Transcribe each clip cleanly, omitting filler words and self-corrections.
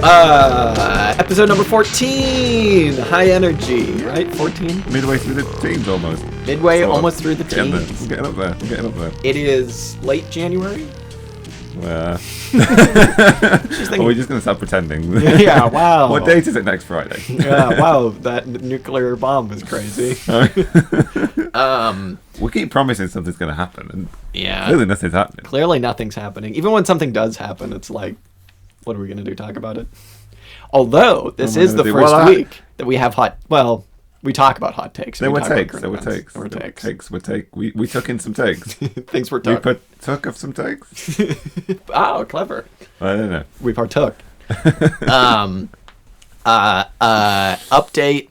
Episode number 14. High energy, right? 14? Midway through the teens almost. Midway, almost through the teens. We're getting up there. We're getting up there. It is late January. Are we just going to start pretending? Yeah, wow. What date is it next Friday? Yeah, wow. That nuclear bomb is crazy. We keep promising something's going to happen, and yeah, clearly nothing's happening. Clearly nothing's happening. Even when something does happen, it's like, what are we going to do? Talk about it? Although, this is the first week that we have we talk about hot takes. There were takes. We took in some takes. Things were took. We took of some takes. Oh, clever. I don't know. We partook. Update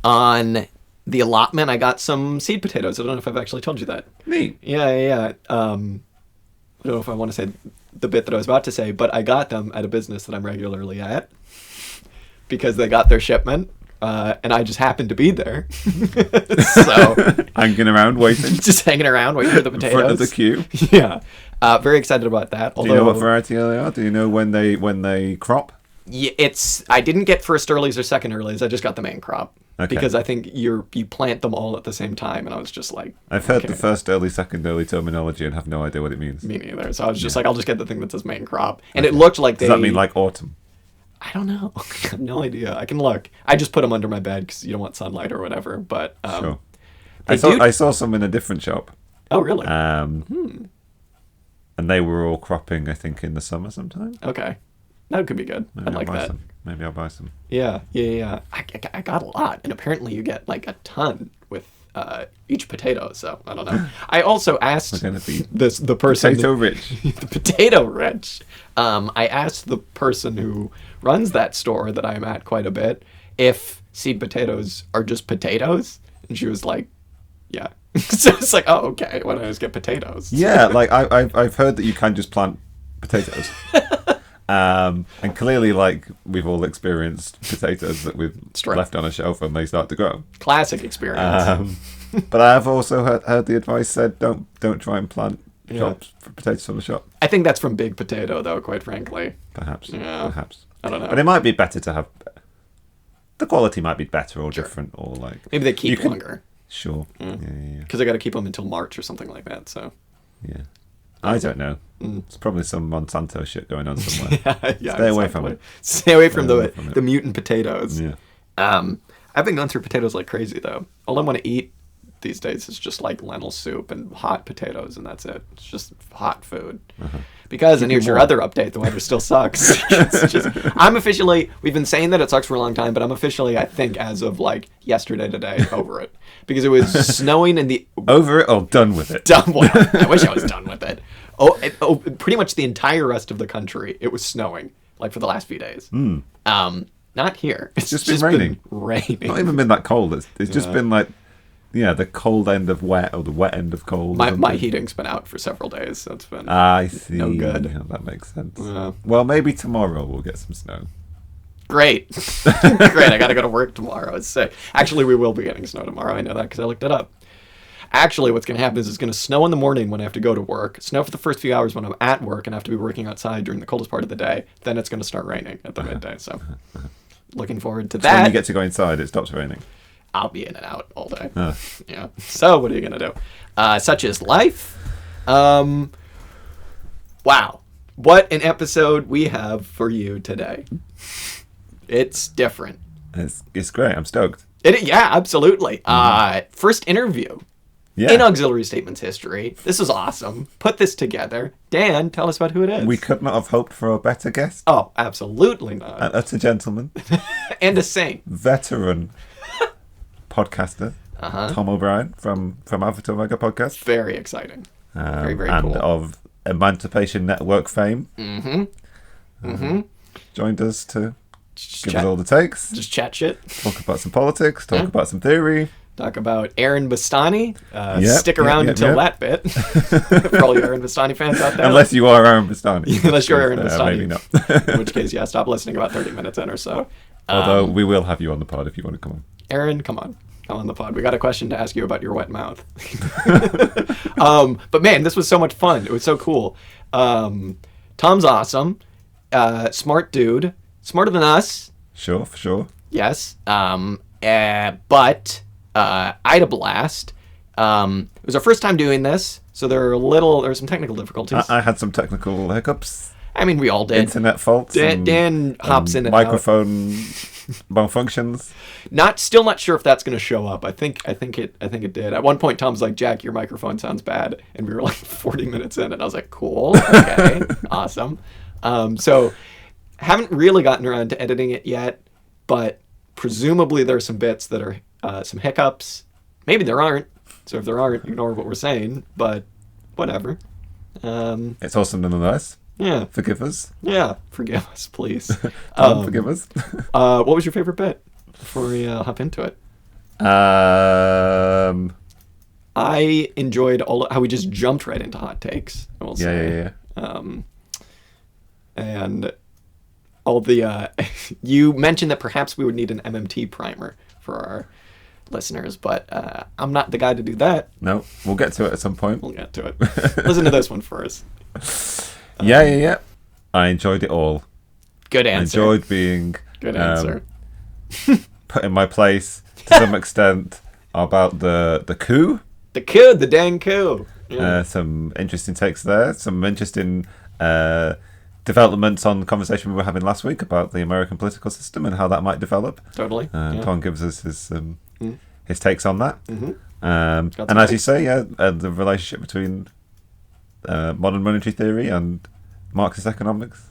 on the allotment. I got some seed potatoes. I don't know if I've actually told you that. Neat. Yeah. I don't know if I want to say the bit that I was about to say, but I got them at a business that I'm regularly at because they got their shipment. And I just happened to be there. So hanging around waiting. Just hanging around waiting for the potatoes. In front of the queue. Yeah. Very excited about that. Do you know what variety they are? Do you know when they crop? Yeah, I didn't get first earlies or second earlies. I just got the main crop. Okay. Because I think you plant them all at the same time, and I was just like, I've heard the first early, second early terminology and have no idea what it means. Me neither. So I was just like, I'll just get the thing that says main crop. And it looked like Does that mean like autumn? I don't know. I have no idea. I can look. I just put them under my bed because you don't want sunlight or whatever. But sure. I saw some in a different shop. Oh, really? And they were all cropping, I think, in the summer sometime. Okay. That could be good. I'd like that. Maybe I'll buy some. Yeah. I got a lot. And apparently you get like a ton with each potato. So I don't know. I also asked the person. Potato rich. The potato rich. I asked the person who runs that store that I'm at quite a bit if seed potatoes are just potatoes. And she was like, yeah. So it's like, oh, okay. Why don't I just get potatoes? Yeah, like I've heard that you can just plant potatoes. And clearly, like, we've all experienced potatoes that we've left on a shelf and they start to grow. Classic experience. But I have also heard the advice said don't try and plant potatoes from the shop. I think that's from Big Potato, though, quite frankly. Perhaps. Perhaps. I don't know. But it might be better to have... The quality might be better or different or like... Maybe they keep longer. Sure. Yeah. Because I got to keep them until March or something like that, so... Yeah. I don't know. It's probably some Monsanto shit going on somewhere. Stay away from it. Stay away from the mutant potatoes. Yeah. I've been going through potatoes like crazy, though. All I want to eat these days is just like lentil soup and hot potatoes, and that's it. It's just hot food. Because, and here's your other update, the weather still sucks. We've been saying that it sucks for a long time, but I'm officially, I think, as of like yesterday today, over it. Because it was snowing in the... Over it or done with it? Well, I wish I was done with it. Pretty much the entire rest of the country, it was snowing, like for the last few days. Not here. It's just been raining. Not even been that cold. It's just been like... Yeah, the cold end of wet or the wet end of cold. My heating's been out for several days, so it's been I see. No good. Yeah, that makes sense. Well, maybe tomorrow we'll get some snow. Great. Great, I gotta go to work tomorrow. It's sick. Actually, we will be getting snow tomorrow. I know that because I looked it up. Actually, what's going to happen is it's going to snow in the morning when I have to go to work, snow for the first few hours when I'm at work and I have to be working outside during the coldest part of the day. Then it's going to start raining at the midday, so looking forward to that. When you get to go inside, it stops raining. I'll be in and out all day. Yeah. So what are you going to do? Such is life. Wow. What an episode we have for you today. It's different. It's great. I'm stoked. Yeah, absolutely. First interview in Auxiliary Statements history. This is awesome. Put this together. Dan, tell us about who it is. We could not have hoped for a better guest. Oh, absolutely not. That's a gentleman. And a saint. Veteran podcaster. Tom O'Brien from Alpha to Omega podcast. Very exciting. Very, very and cool. And of Emancipation Network fame. Joined us to give us all the takes. Just chat shit. Talk about some politics. Talk about some theory. Talk about Aaron Bastani. Stick around until that bit. For all you Aaron Bastani fans out there. Unless you are Aaron Bastani. Unless you're Aaron Bastani. Maybe not. In which case, stop listening about 30 minutes in or so. Although we will have you on the pod if you want to come on. Aaron, come on. Come on the pod. We got a question to ask you about your wet mouth. But man, this was so much fun. It was so cool. Tom's awesome. Smart dude. smarter than us. Sure, for sure. Yes. But I had a blast. It was our first time doing this, so there were some technical difficulties. I had some technical hiccups. I mean, we all did. Internet faults. Dan hops in and microphone malfunctions. Still not sure if that's going to show up. I think it did. At one point, Tom's like, "Jack, your microphone sounds bad," and we were like 40 minutes in, and I was like, "Cool, okay, awesome." So haven't really gotten around to editing it yet, but presumably there are some bits that are some hiccups. Maybe there aren't. So if there aren't, ignore what we're saying. But whatever. It's awesome nonetheless. Yeah. Forgive us. Yeah. Forgive us, please. Forgive us. What was your favorite bit before we hop into it? I enjoyed how we just jumped right into hot takes, I will say. Yeah. And all the... you mentioned that perhaps we would need an MMT primer for our listeners, but I'm not the guy to do that. No, we'll get to it at some point. We'll get to it. Listen to this one first. Yeah. I enjoyed it all. Good answer. I enjoyed being good answer. Put in my place to some extent about the coup. The dang coup. Yeah. Some interesting takes there. Some interesting developments on the conversation we were having last week about the American political system and how that might develop. Totally. Tom gives us his takes on that. Mm-hmm. And as you say, the relationship between modern monetary theory and Marxist economics,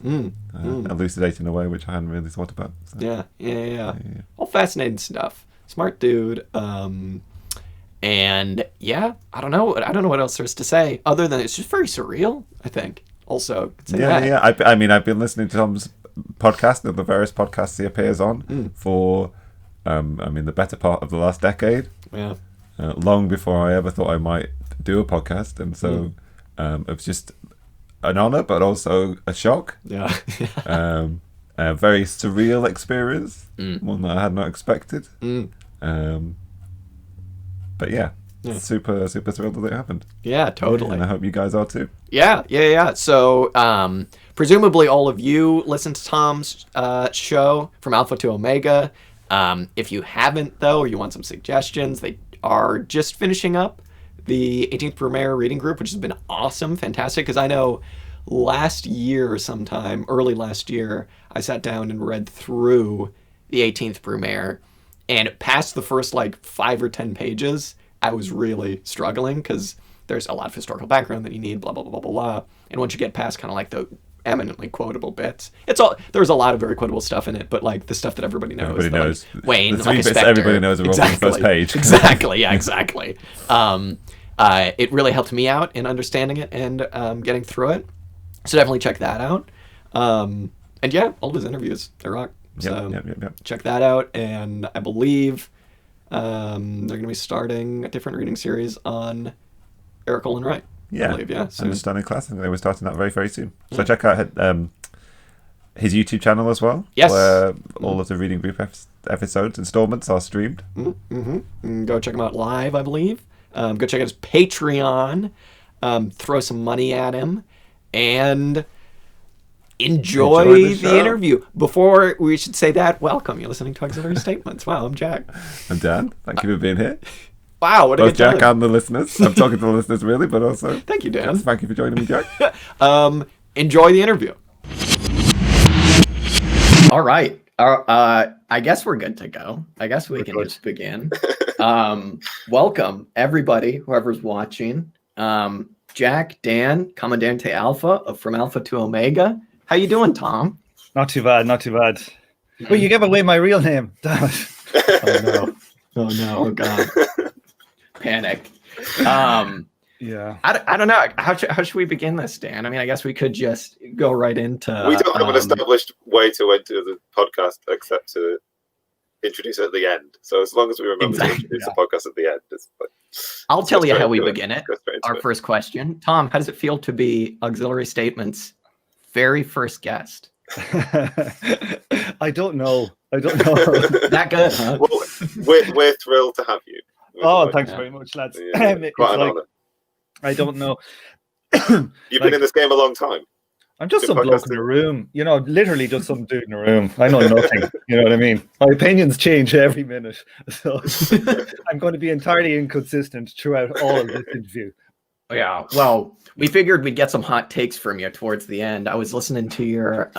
elucidated in a way which I hadn't really thought about. So. Yeah. All fascinating stuff. Smart dude. And yeah, I don't know what else there's to say other than it's just very surreal, I think. Also, I mean, I've been listening to Tom's podcast and the various podcasts he appears on for, the better part of the last decade. Yeah. Long before I ever thought I might do a podcast, and so it was just an honor, but also a shock. Yeah. A very surreal experience, one that I had not expected. But yeah. Super thrilled that it happened. Yeah, totally. And I hope you guys are too. Yeah. So, presumably all of you listen to Tom's show From Alpha to Omega. If you haven't, though, or you want some suggestions, they are just finishing up the 18th Brumaire reading group, which has been awesome, fantastic, because I know last year sometime, early last year, I sat down and read through the 18th Brumaire, and past the first, 5 or 10 pages, I was really struggling, because there's a lot of historical background that you need, blah, blah, blah, blah, blah, and once you get past kind of the eminently quotable bits, there's a lot of very quotable stuff in it, but the stuff that everybody knows. Everybody knows. Wayne, the three bits everybody knows are all on the first page. Exactly, yeah, exactly. It really helped me out in understanding it and getting through it. So definitely check that out. And yeah, all of his interviews, they rock. So Yep. check that out. And I believe they're going to be starting a different reading series on Eric Olin Wright. Yeah, I believe, yeah. Understanding Class. I think they were starting that very, very soon. So check out his YouTube channel as well. Yes. Where all of the reading group episodes, installments are streamed. Go check him out live, I believe. Go check out his Patreon. Throw some money at him. And enjoy the interview. Before we should say that, welcome. You're listening to Auxiliary Statements. Wow, I'm Jack. I'm Dan. Thank you for being here. Wow, what a Both good time. Jack and the listeners. I'm talking to the listeners really, but also thank you, Dan. Thank you for joining me, Jack. Enjoy the interview. All right. I guess we're good to go. I guess we can just begin. Welcome, everybody, whoever's watching. Jack, Dan, Commandante Alpha From Alpha to Omega. How you doing, Tom? Not too bad. Well, you gave away my real name. Damn it. Oh no. Oh God. Panic. Yeah. I don't know. How should we begin this, Dan? I mean, I guess we could just go right into... We don't have an established way to enter the podcast except to introduce it at the end. So as long as we remember to introduce the podcast at the end. I'll tell you how we begin it. Our first question. Tom, how does it feel to be Auxiliary Statements' very first guest? I don't know. That good, huh? Well, we're thrilled to have you. Thanks very much, lads. Yeah, quite an honor. I don't know. You've been in this game a long time. I'm just Good some bloke in podcasting. the room, literally just some dude in the room. I know nothing. You know what I mean? My opinions change every minute, so I'm going to be entirely inconsistent throughout all of this interview. Yeah, well, we figured we'd get some hot takes from you towards the end. I was listening to your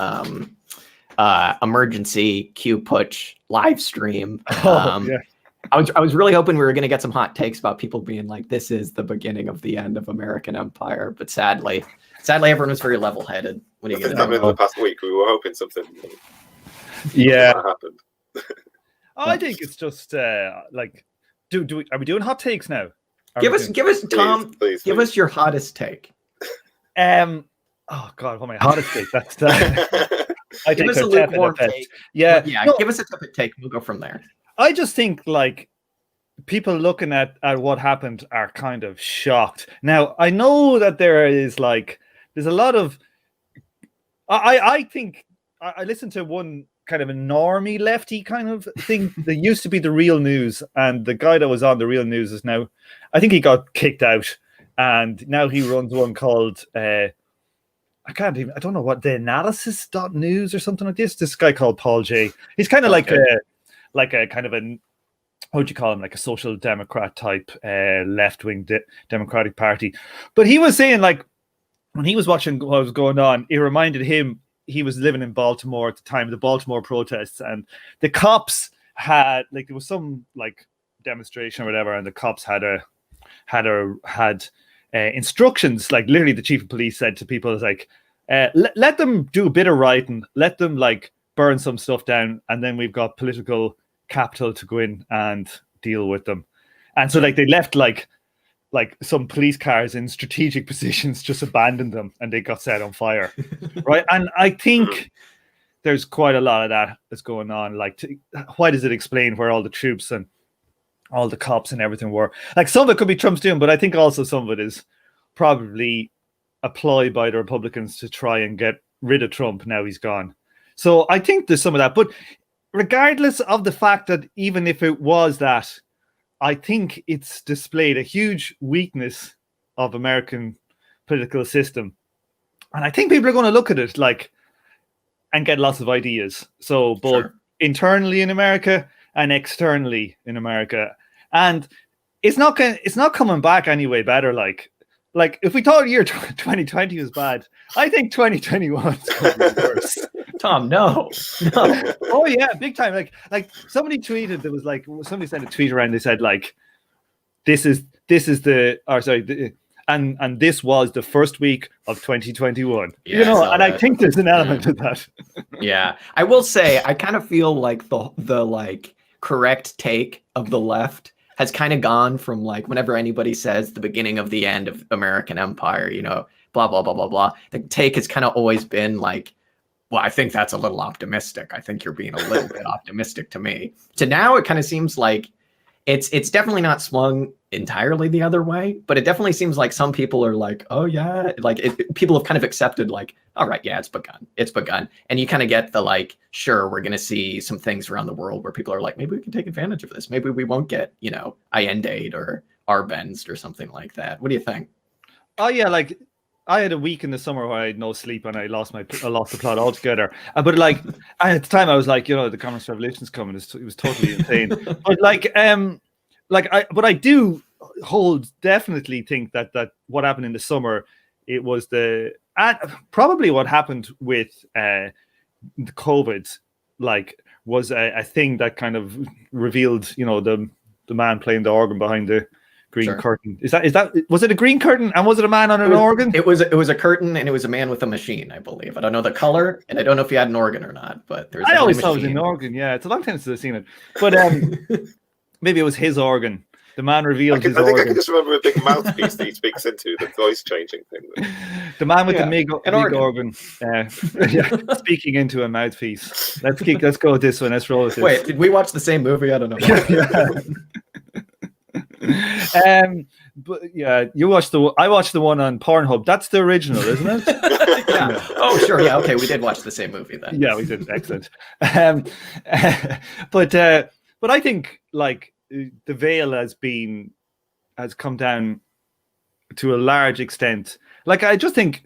emergency Q Putsch live stream. Yeah. I was really hoping we were going to get some hot takes about people being like, "This is the beginning of the end of American empire." But sadly, everyone was very level-headed. What do you Nothing's get? happened in the past week. We were hoping something. Yeah. That happened. I think it's just are we doing hot takes now? Give us, Tom. Please. Give us your hottest take. Oh God, what my hottest take? That's I Give take us a a tepid lukewarm at take. Yeah, Yeah. no, Give us a tepid take. We'll go from there. I just think like people looking at what happened are kind of shocked. Now I know that there's a lot of. I think I listened to one kind of a normie lefty kind of thing that used to be the Real News, and the guy that was on the Real News is now, I think he got kicked out, and now he runs one called I don't know what, the analysis.news or something like this. This guy called Paul J. He's kind of like a kind of a, what would you call him, like a social democrat type left-wing Democratic Party. But he was saying, like, when he was watching what was going on, it reminded him, he was living in Baltimore at the time of the Baltimore protests, and the cops had, like, there was some like demonstration or whatever, and the cops had instructions, like literally the chief of police said to people, like, let them do a bit of writing, let them like burn some stuff down, and then we've got political capital to go in and deal with them. And so like they left like some police cars in strategic positions, just abandoned them, and they got set on fire. Right. And I think there's quite a lot of that that's going on. Like, why does it explain where all the troops and all the cops and everything were? Like, some of it could be Trump's doing, but I think also some of it is probably a ploy by the Republicans to try and get rid of Trump now he's gone. So I think there's some of that. But regardless of the fact that even if it was that, I think it's displayed a huge weakness of American political system. And I think people are going to look at it like and get lots of ideas. So both internally in America and externally in America. And it's not coming back any way better. Like if we thought year 2020 was bad, I think 2021 is going to be worse. Tom, no. Oh yeah, big time. Like somebody tweeted, there was like, somebody sent a tweet around, they said like, this was the first week of 2021. Yeah, and I think there's an element of that. Yeah. I will say, I kind of feel like the like correct take of the left has kind of gone from, like, whenever anybody says the beginning of the end of American empire, blah, blah, blah, blah, blah. The take has kind of always been like, well, I think that's a little optimistic. I think you're being a little bit optimistic to me. To now, it kind of seems like it's definitely not swung entirely the other way, but it definitely seems like some people are like, oh yeah, like people have kind of accepted, like, all right, yeah, it's begun. And you kind of get the, like, sure, we're going to see some things around the world where people are like, maybe we can take advantage of this. Maybe we won't get, Allende or Arbenz or something like that. What do you think? Oh yeah, like, I had a week in the summer where I had no sleep and I lost the plot altogether. But like, at the time I was like, the Communist Revolution's coming. It was totally insane. But I do definitely think that what happened in the summer, it was probably what happened with the COVID, like, was a thing that kind of revealed, the man playing the organ behind the green curtain. Is that was it a green curtain, and was it a man on an organ? It was a curtain, and it was a man with a machine, I believe. I don't know the color, and I don't know if he had an organ or not, but there's I always thought it was an organ. Yeah, it's a long time since I've seen it. But maybe it was his organ. The man revealed his organ. I can just remember a big mouthpiece that he speaks into, the voice changing thing. The man with the big organ speaking into a mouthpiece. Let's go with this one. Let's roll with this. Wait, did we watch the same movie? I don't know. But yeah, I watched the one on Pornhub. That's the original, isn't it? Yeah. Oh, sure. Yeah. Okay, we did watch the same movie then. Yeah, we did. Excellent. But I think, like, the veil has come down to a large extent. Like, I just think,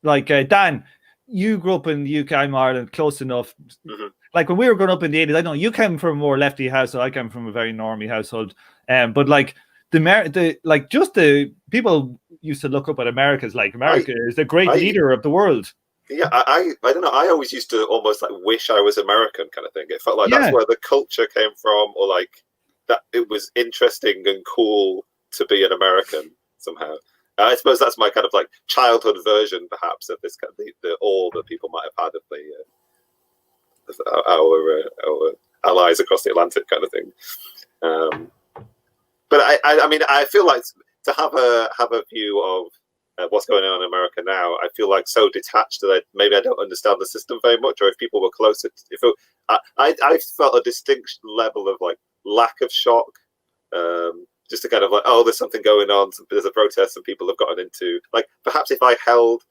like Dan, you grew up in the UK, I'm Ireland, close enough. Mm-hmm. Like when we were growing up in the 80s, I know you came from a more lefty household. I came from a very normie household. But like the people used to look up at America as like America is the great leader of the world. Yeah, I don't know. I always used to almost like wish I was American kind of thing. It felt like that's where the culture came from, or like that it was interesting and cool to be an American somehow. I suppose that's my kind of like childhood version, perhaps, of this kind of the awe that people might have had of our allies across the Atlantic, kind of thing. But I mean, I feel like to have a view of what's going on in America now, I feel like so detached that maybe I don't understand the system very much, or if people were closer, I felt a distinct level of like lack of shock, just to kind of like, oh, there's something going on, there's a protest and people have gotten into, like, perhaps if I held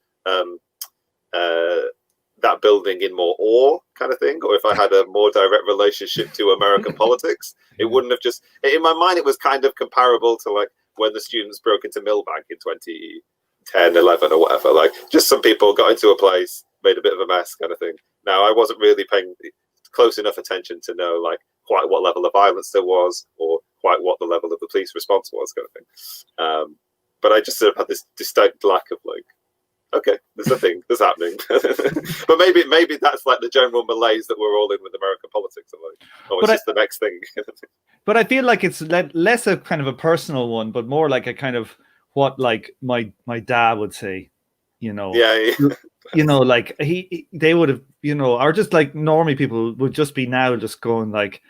that building in more awe kind of thing, or if I had a more direct relationship to American politics, it wouldn't have just, in my mind, it was kind of comparable to like when the students broke into Millbank in 2010, 11 or whatever, like just some people got into a place, made a bit of a mess kind of thing. Now, I wasn't really paying close enough attention to know like quite what level of violence there was, or quite what the level of the police response was kind of thing. But I just sort of had this distinct lack of like, okay, there's a thing that's happening. But maybe that's like the general malaise that we're all in with American politics. Like, oh, it's just the next thing. But I feel like it's less a kind of a personal one, but more like a kind of what like my dad would say, you know. Yeah. You know, like they would have, you know, or just like normie people would just be now just going like,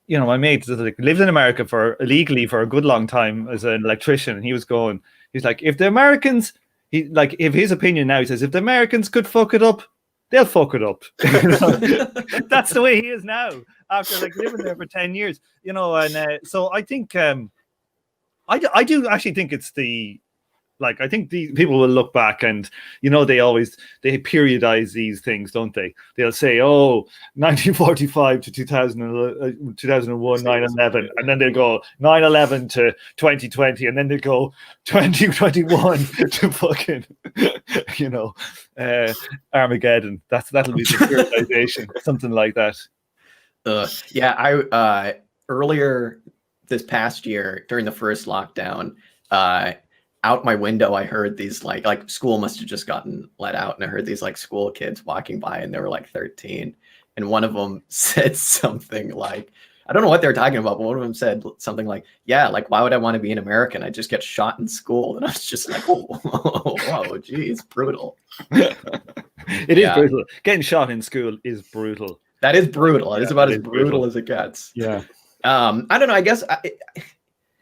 you know, my mate like, lived in America illegally for a good long time as an electrician, and he's like, if the Americans, if his opinion now, he says, if the Americans could fuck it up, they'll fuck it up. That's the way he is now after like living there for 10 years, you know. And so I think I do actually think it's I think the people will look back and, you know, they periodize these things, don't they? They'll say, oh, 1945 to 2001, 9/11, and then they'll go 9/11 to 2020, and then they go 2021 to fucking, you know, Armageddon. That'll be the periodization, something like that. Yeah, I earlier this past year during the first lockdown, out my window, I heard these like school must have just gotten let out, and I heard these like school kids walking by, and they were like 13, and one of them said something like, I don't know what they were talking about, but one of them said something like, yeah, like, why would I want to be an American? I just get shot in school. And I was just like, whoa, geez, brutal. It is brutal. Getting shot in school is brutal. That is brutal. It is about as brutal as it gets. Yeah. I don't know. I guess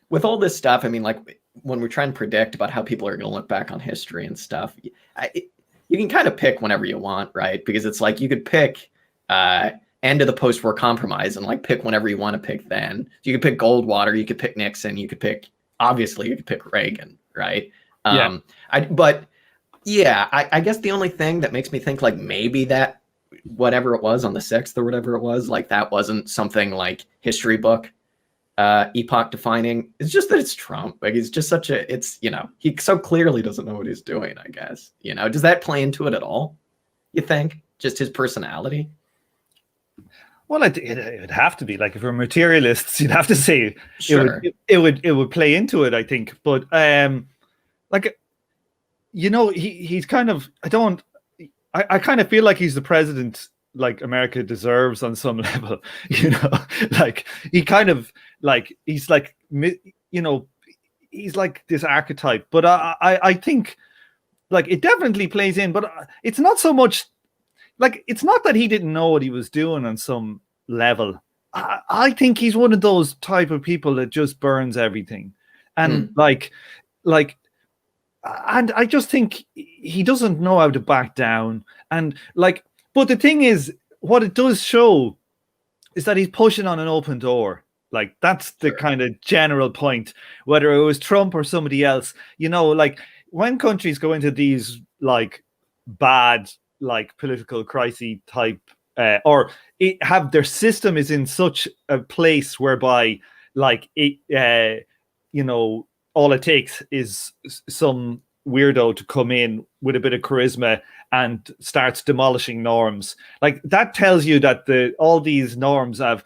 with all this stuff, I mean, like, when we're trying to predict about how people are going to look back on history and stuff, you can kind of pick whenever you want, right? Because it's like you could pick end of the post-war compromise and like pick whenever you want to pick then. So you could pick Goldwater, you could pick Nixon, you could pick Reagan, right? I guess the only thing that makes me think like maybe that whatever it was on the 6th or whatever it was, like that wasn't something like history book epoch defining. It's just that it's Trump. Like he's just you know, he so clearly doesn't know what he's doing, I guess. You know, does that play into it at all? You think? Just his personality? Well, it would have to be. Like if we're materialists, you'd have to say sure. it would play into it, I think. But like, you know, he's kind of I kind of feel like he's the president like America deserves on some level, you know, like he kind of like, he's like, you know, he's like this archetype, but I think like it definitely plays in, but it's not so much like, it's not that he didn't know what he was doing on some level. I think he's one of those type of people that just burns everything. And and I just think he doesn't know how to back down. And like, but the thing is, what it does show is that he's pushing on an open door. Like that's the kind of general point, whether it was Trump or somebody else, you know, like when countries go into these like bad, like political crisis type, or have their system is in such a place whereby like it, you know, all it takes is some weirdo to come in with a bit of charisma and starts demolishing norms. Like that tells you that all these norms have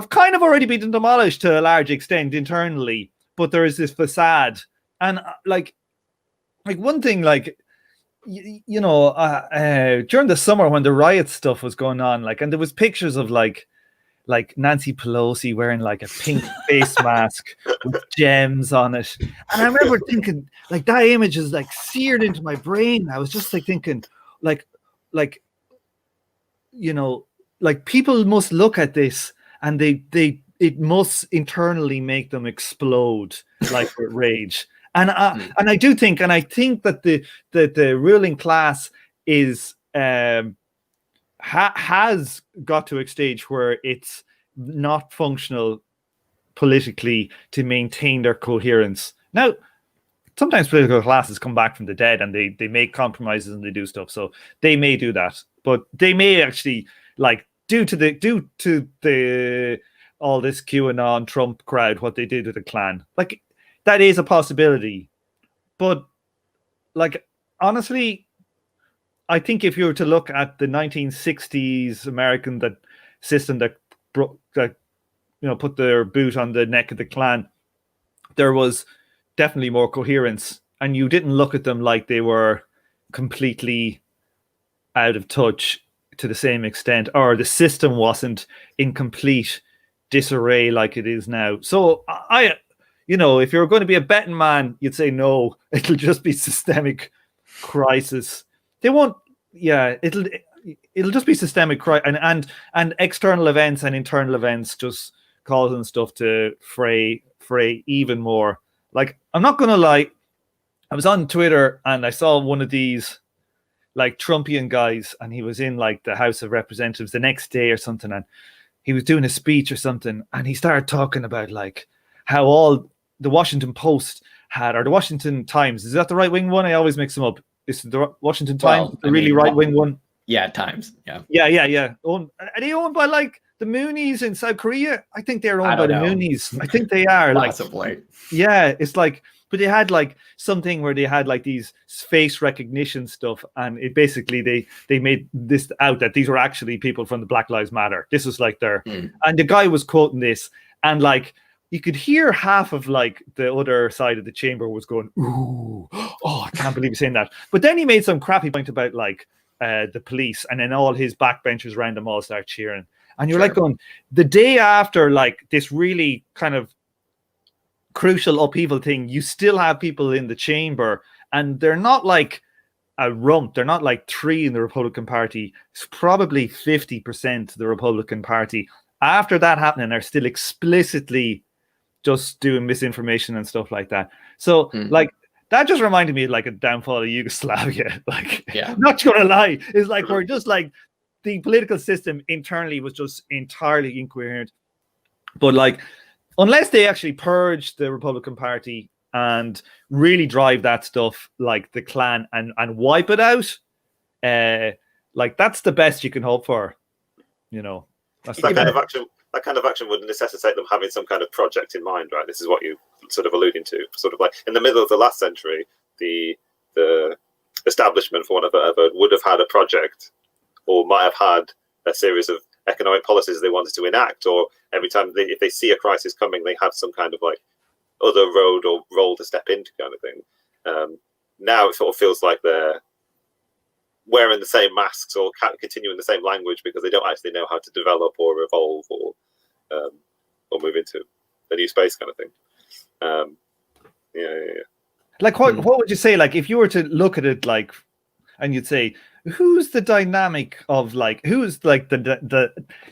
kind of already been demolished to a large extent internally, but there is this facade. And like one thing, like, during the summer when the riot stuff was going on, like, and there was pictures of like Nancy Pelosi wearing like a pink face mask with gems on it. And I remember thinking, like, that image is like seared into my brain. I was just like thinking, like, people must look at this and it must internally make them explode like with rage. And I think that the ruling class is has got to a stage where it's not functional politically to maintain their coherence. Now, sometimes political classes come back from the dead and they make compromises and they do stuff. So they may do that, but they may actually, like, due to the all this QAnon Trump crowd, what they did with the Klan, like, that is a possibility. But like, honestly, I think if you were to look at the 1960s American system that put their boot on the neck of the Klan, there was definitely more coherence, and you didn't look at them like they were completely out of touch to the same extent, or the system wasn't in complete disarray like it is now. So if you're going to be a betting man, you'd say no, it'll just be systemic crisis. They won't. Yeah, it'll just be systemic crisis and external events and internal events just causing stuff to fray even more. Like, I'm not gonna lie, I was on Twitter and I saw one of these like Trumpian guys, and he was in like the House of Representatives the next day or something, and he was doing a speech or something, and he started talking about like how all the Washington Post had, or the Washington Times, is that the right wing one? I always mix them up. Is the Washington Times the really right wing one? Yeah, Times. Yeah. Yeah. Are they owned by like the Moonies in South Korea? I think they're owned by the Moonies. I think they are. Possibly. Like, yeah, it's like, but they had like something where they had like these face recognition stuff, and it basically they made this out that these were actually people from the Black Lives Matter. This was like and the guy was quoting this, and like, you could hear half of like the other side of the chamber was going, ooh, oh, I can't believe he's saying that. But then he made some crappy point about like the police, and then all his backbenchers around them all start cheering. And you're like going, the day after like this really kind of crucial upheaval thing, you still have people in the chamber, and they're not like a rump. They're not like 3 in the Republican Party. It's probably 50% the Republican Party. After that happening, are still explicitly just doing misinformation and stuff like that. So like, that just reminded me of like a downfall of Yugoslavia. Like, yeah, not gonna lie, it's like we're just like, the political system internally was just entirely incoherent. But like, unless they actually purge the Republican Party and really drive that stuff like the Klan and wipe it out, like, that's the best you can hope for. That's that kind of action would necessitate them having some kind of project in mind, right? This is what you sort of alluding to. Sort of like in the middle of the last century, the establishment, for want of a better word, would have had a project, or might have had a series of economic policies they wanted to enact, or every time if they see a crisis coming, they have some kind of like other road or role to step into, kind of thing. Now it sort of feels like they're wearing the same masks or continuing the same language because they don't actually know how to develop or evolve or move into a new space, kind of thing. Yeah. Like, what would you say? Like, if you were to look at it, like, and you'd say, who's the dynamic of like, who's like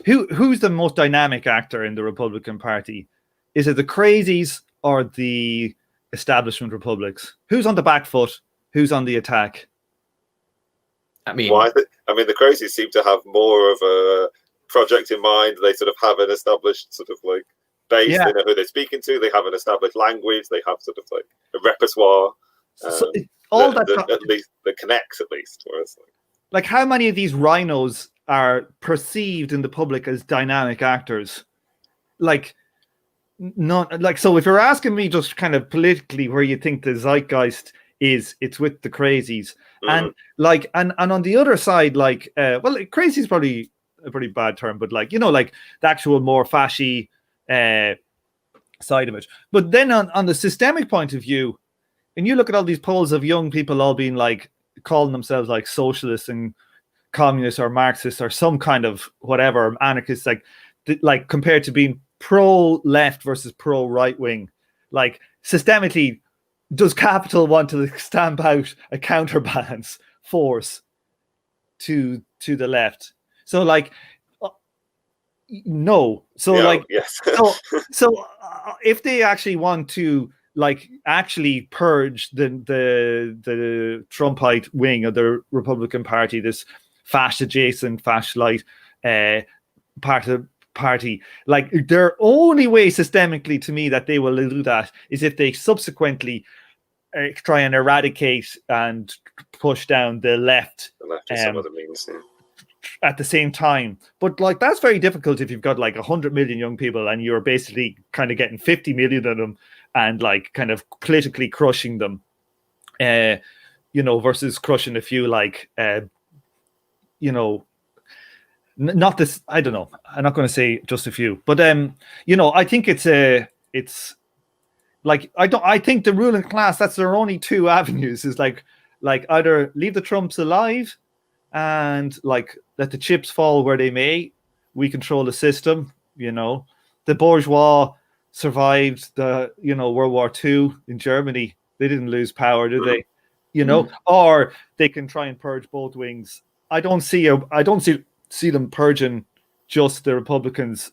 who's the most dynamic actor in the Republican Party? Is it the crazies or the establishment republics? Who's on the back foot? Who's on the attack? I mean, the crazies seem to have more of a project in mind. They sort of have an established sort of like base. Yeah. They know who they're speaking to. They have an established language. They have sort of like a repertoire. At least that connects, at least. Whereas, like, how many of these rhinos are perceived in the public as dynamic actors? Like, not like, so if you're asking me just kind of politically where you think the zeitgeist is it's with the crazies. And like, and on the other side, like, well, crazy is probably a pretty bad term, but like, you know, like the actual more fashy side of it. But then on the systemic point of view, and you look at all these polls of young people all being like, calling themselves like socialists and communists or Marxists or some kind of whatever, anarchists, like compared to being pro-left versus pro-right-wing, like systemically, does capital want to stamp out a counterbalance force to the left? So like, no. So Yeah, like, yes. so if they actually want to like actually purge the Trumpite wing of the Republican Party, this fascist adjacent, fascist part of the party, like their only way systemically to me that they will do that is if they subsequently try and eradicate and push down the left, some other means, at the same time. But like that's very difficult if you've got like 100 million young people and you're basically kind of getting 50 million of them and like kind of politically crushing them, you know, versus crushing a few like you know, not this, I don't know, I'm not going to say just a few, but you know, I think it's like, I think the ruling class, that's their only two avenues, is like either leave the Trumps alive and like let the chips fall where they may, we control the system, you know. The bourgeois survived the, you know, World War II in Germany, they didn't lose power, did they? You know, or they can try and purge both wings. I don't see them purging just the Republicans,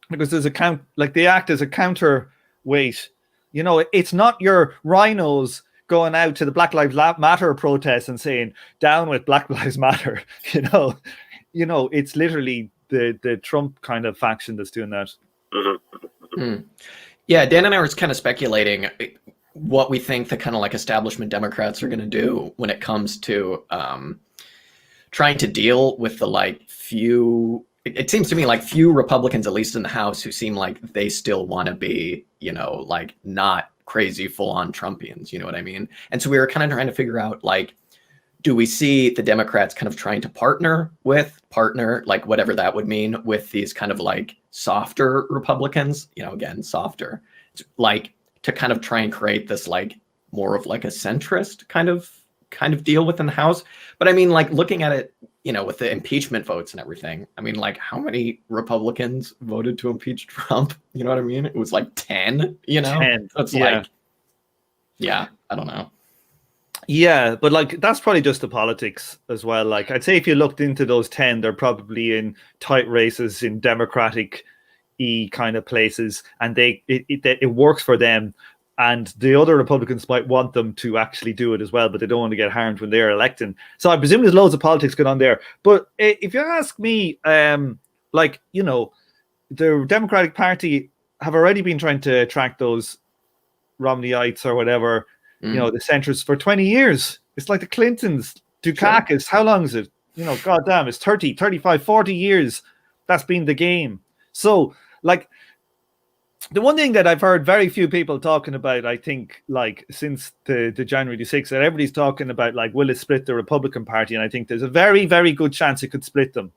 because there's they act as a counterweight. You know, it's not your rhinos going out to the Black Lives Matter protests and saying down with Black Lives Matter. You know, it's literally the Trump kind of faction that's doing that. Yeah, Dan and I were kind of speculating what we think the kind of like establishment Democrats are going to do when it comes to trying to deal with the like few, it seems to me like few Republicans, at least in the House, who seem like they still want to be, you know, like not crazy full-on Trumpians, you know what I mean? And so we were kind of trying to figure out, like, do we see the Democrats kind of trying to partner, like whatever that would mean, with these kind of like softer Republicans, you know, again, softer, like to kind of try and create this like more of like a centrist kind of deal within the House. But I mean, like looking at it, you know, with the impeachment votes and everything, I mean, like how many Republicans voted to impeach Trump? You know what I mean? It was like 10, you know? 10, so it's like, yeah, I don't know. Yeah, but like that's probably just the politics as well. Like I'd say if you looked into those 10, they're probably in tight races in Democratic-y kind of places, and it works for them. And the other Republicans might want them to actually do it as well, but they don't want to get harmed when they're electing. So I presume there's loads of politics going on there. But if you ask me, like, you know, the Democratic Party have already been trying to attract those Romneyites or whatever, you know, the centrists for 20 years. It's like the Clintons, Dukakis. How long is it? You know, goddamn, it's 30, 35, 40 years. That's been the game. So, like, the one thing that I've heard very few people talking about, I think, like since the January the 6th, that everybody's talking about, like, will it split the Republican Party? And I think there's a very, very good chance it could split them,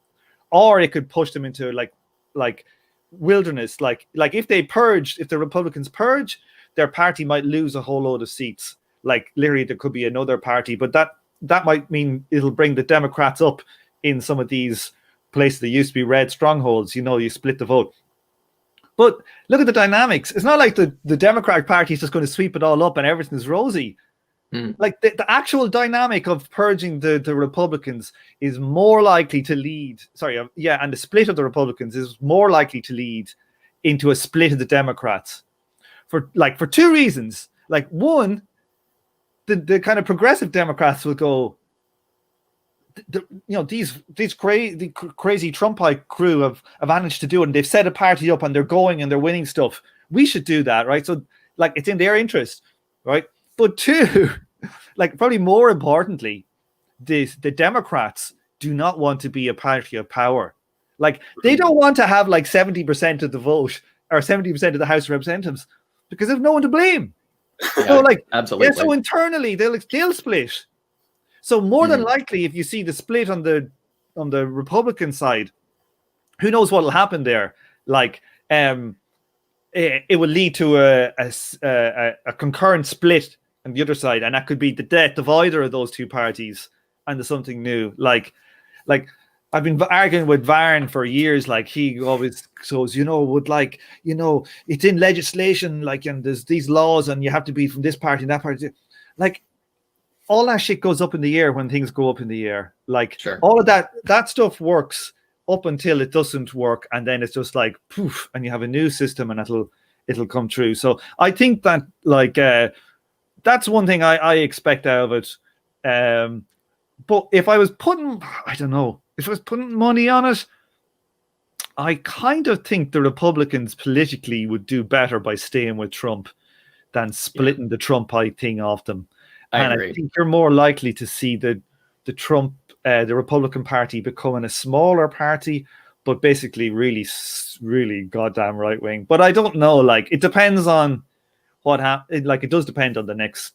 or it could push them into like wilderness. Like if the Republicans purge, their party might lose a whole load of seats. Like literally, there could be another party, but that might mean it'll bring the Democrats up in some of these places that used to be red strongholds. You know, you split the vote. But look at the dynamics. It's not like the Democratic Party is just going to sweep it all up and everything's rosy. Like the actual dynamic of purging the Republicans is more likely to lead. And the split of the Republicans is more likely to lead into a split of the Democrats for two reasons. Like one, the kind of progressive Democrats will go, you know, these crazy Trumpite crew have managed to do it, and they've set a party up and they're going and they're winning stuff. We should do that, right? So like it's in their interest, right? But two, like probably more importantly, the Democrats do not want to be a party of power. Like they don't want to have like 70% of the vote or 70% of the House of Representatives, because they have no one to blame. Yeah, So like, absolutely. yeah, so internally they'll split. So more than likely, if you see the split on the Republican side, who knows what will happen there? Like, it will lead to a concurrent split on the other side, and that could be the death of either of those two parties and there's something new. Like I've been arguing with Varn for years. Like he always goes, it's in legislation, like, and there's these laws, and you have to be from this party and that party. Like all that shit goes up in the air when things go up in the air. Like all of that stuff works up until it doesn't work, and then it's just like poof, and you have a new system, and it'll come true. So I think that like that's one thing I expect out of it. But if I was putting, I don't know, if I was putting money on it, I kind of think the Republicans politically would do better by staying with Trump than splitting the Trumpite thing off them. I think you're more likely to see the Republican Party becoming a smaller party, but basically really, really goddamn right wing. But I don't know. Like it depends on what happens. Like it does depend on the next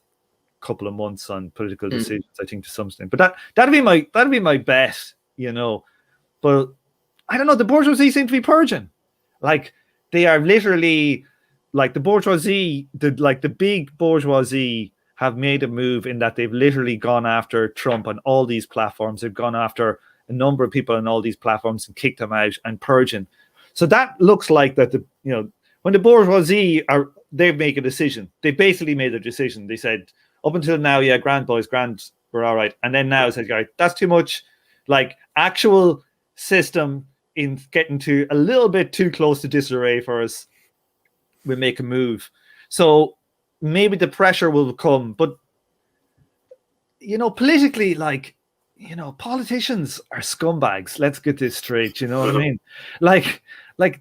couple of months on political decisions. I think to some extent. But that'd be my bet. But I don't know. The bourgeoisie seem to be purging. Like they are literally like the bourgeoisie. The big bourgeoisie have made a move in that they've literally gone after Trump on all these platforms. They've gone after a number of people on all these platforms and kicked them out and purging. So that looks like that when the bourgeoisie they make a decision. They basically made a decision. They said up until now, yeah, grand boys, grand, we're all right. And then now it's like, all right, that's too much. Like actual system in getting to a little bit too close to disarray for us. We make a move. So maybe the pressure will come, but politically, like, politicians are scumbags. Let's get this straight. You know what I mean? Like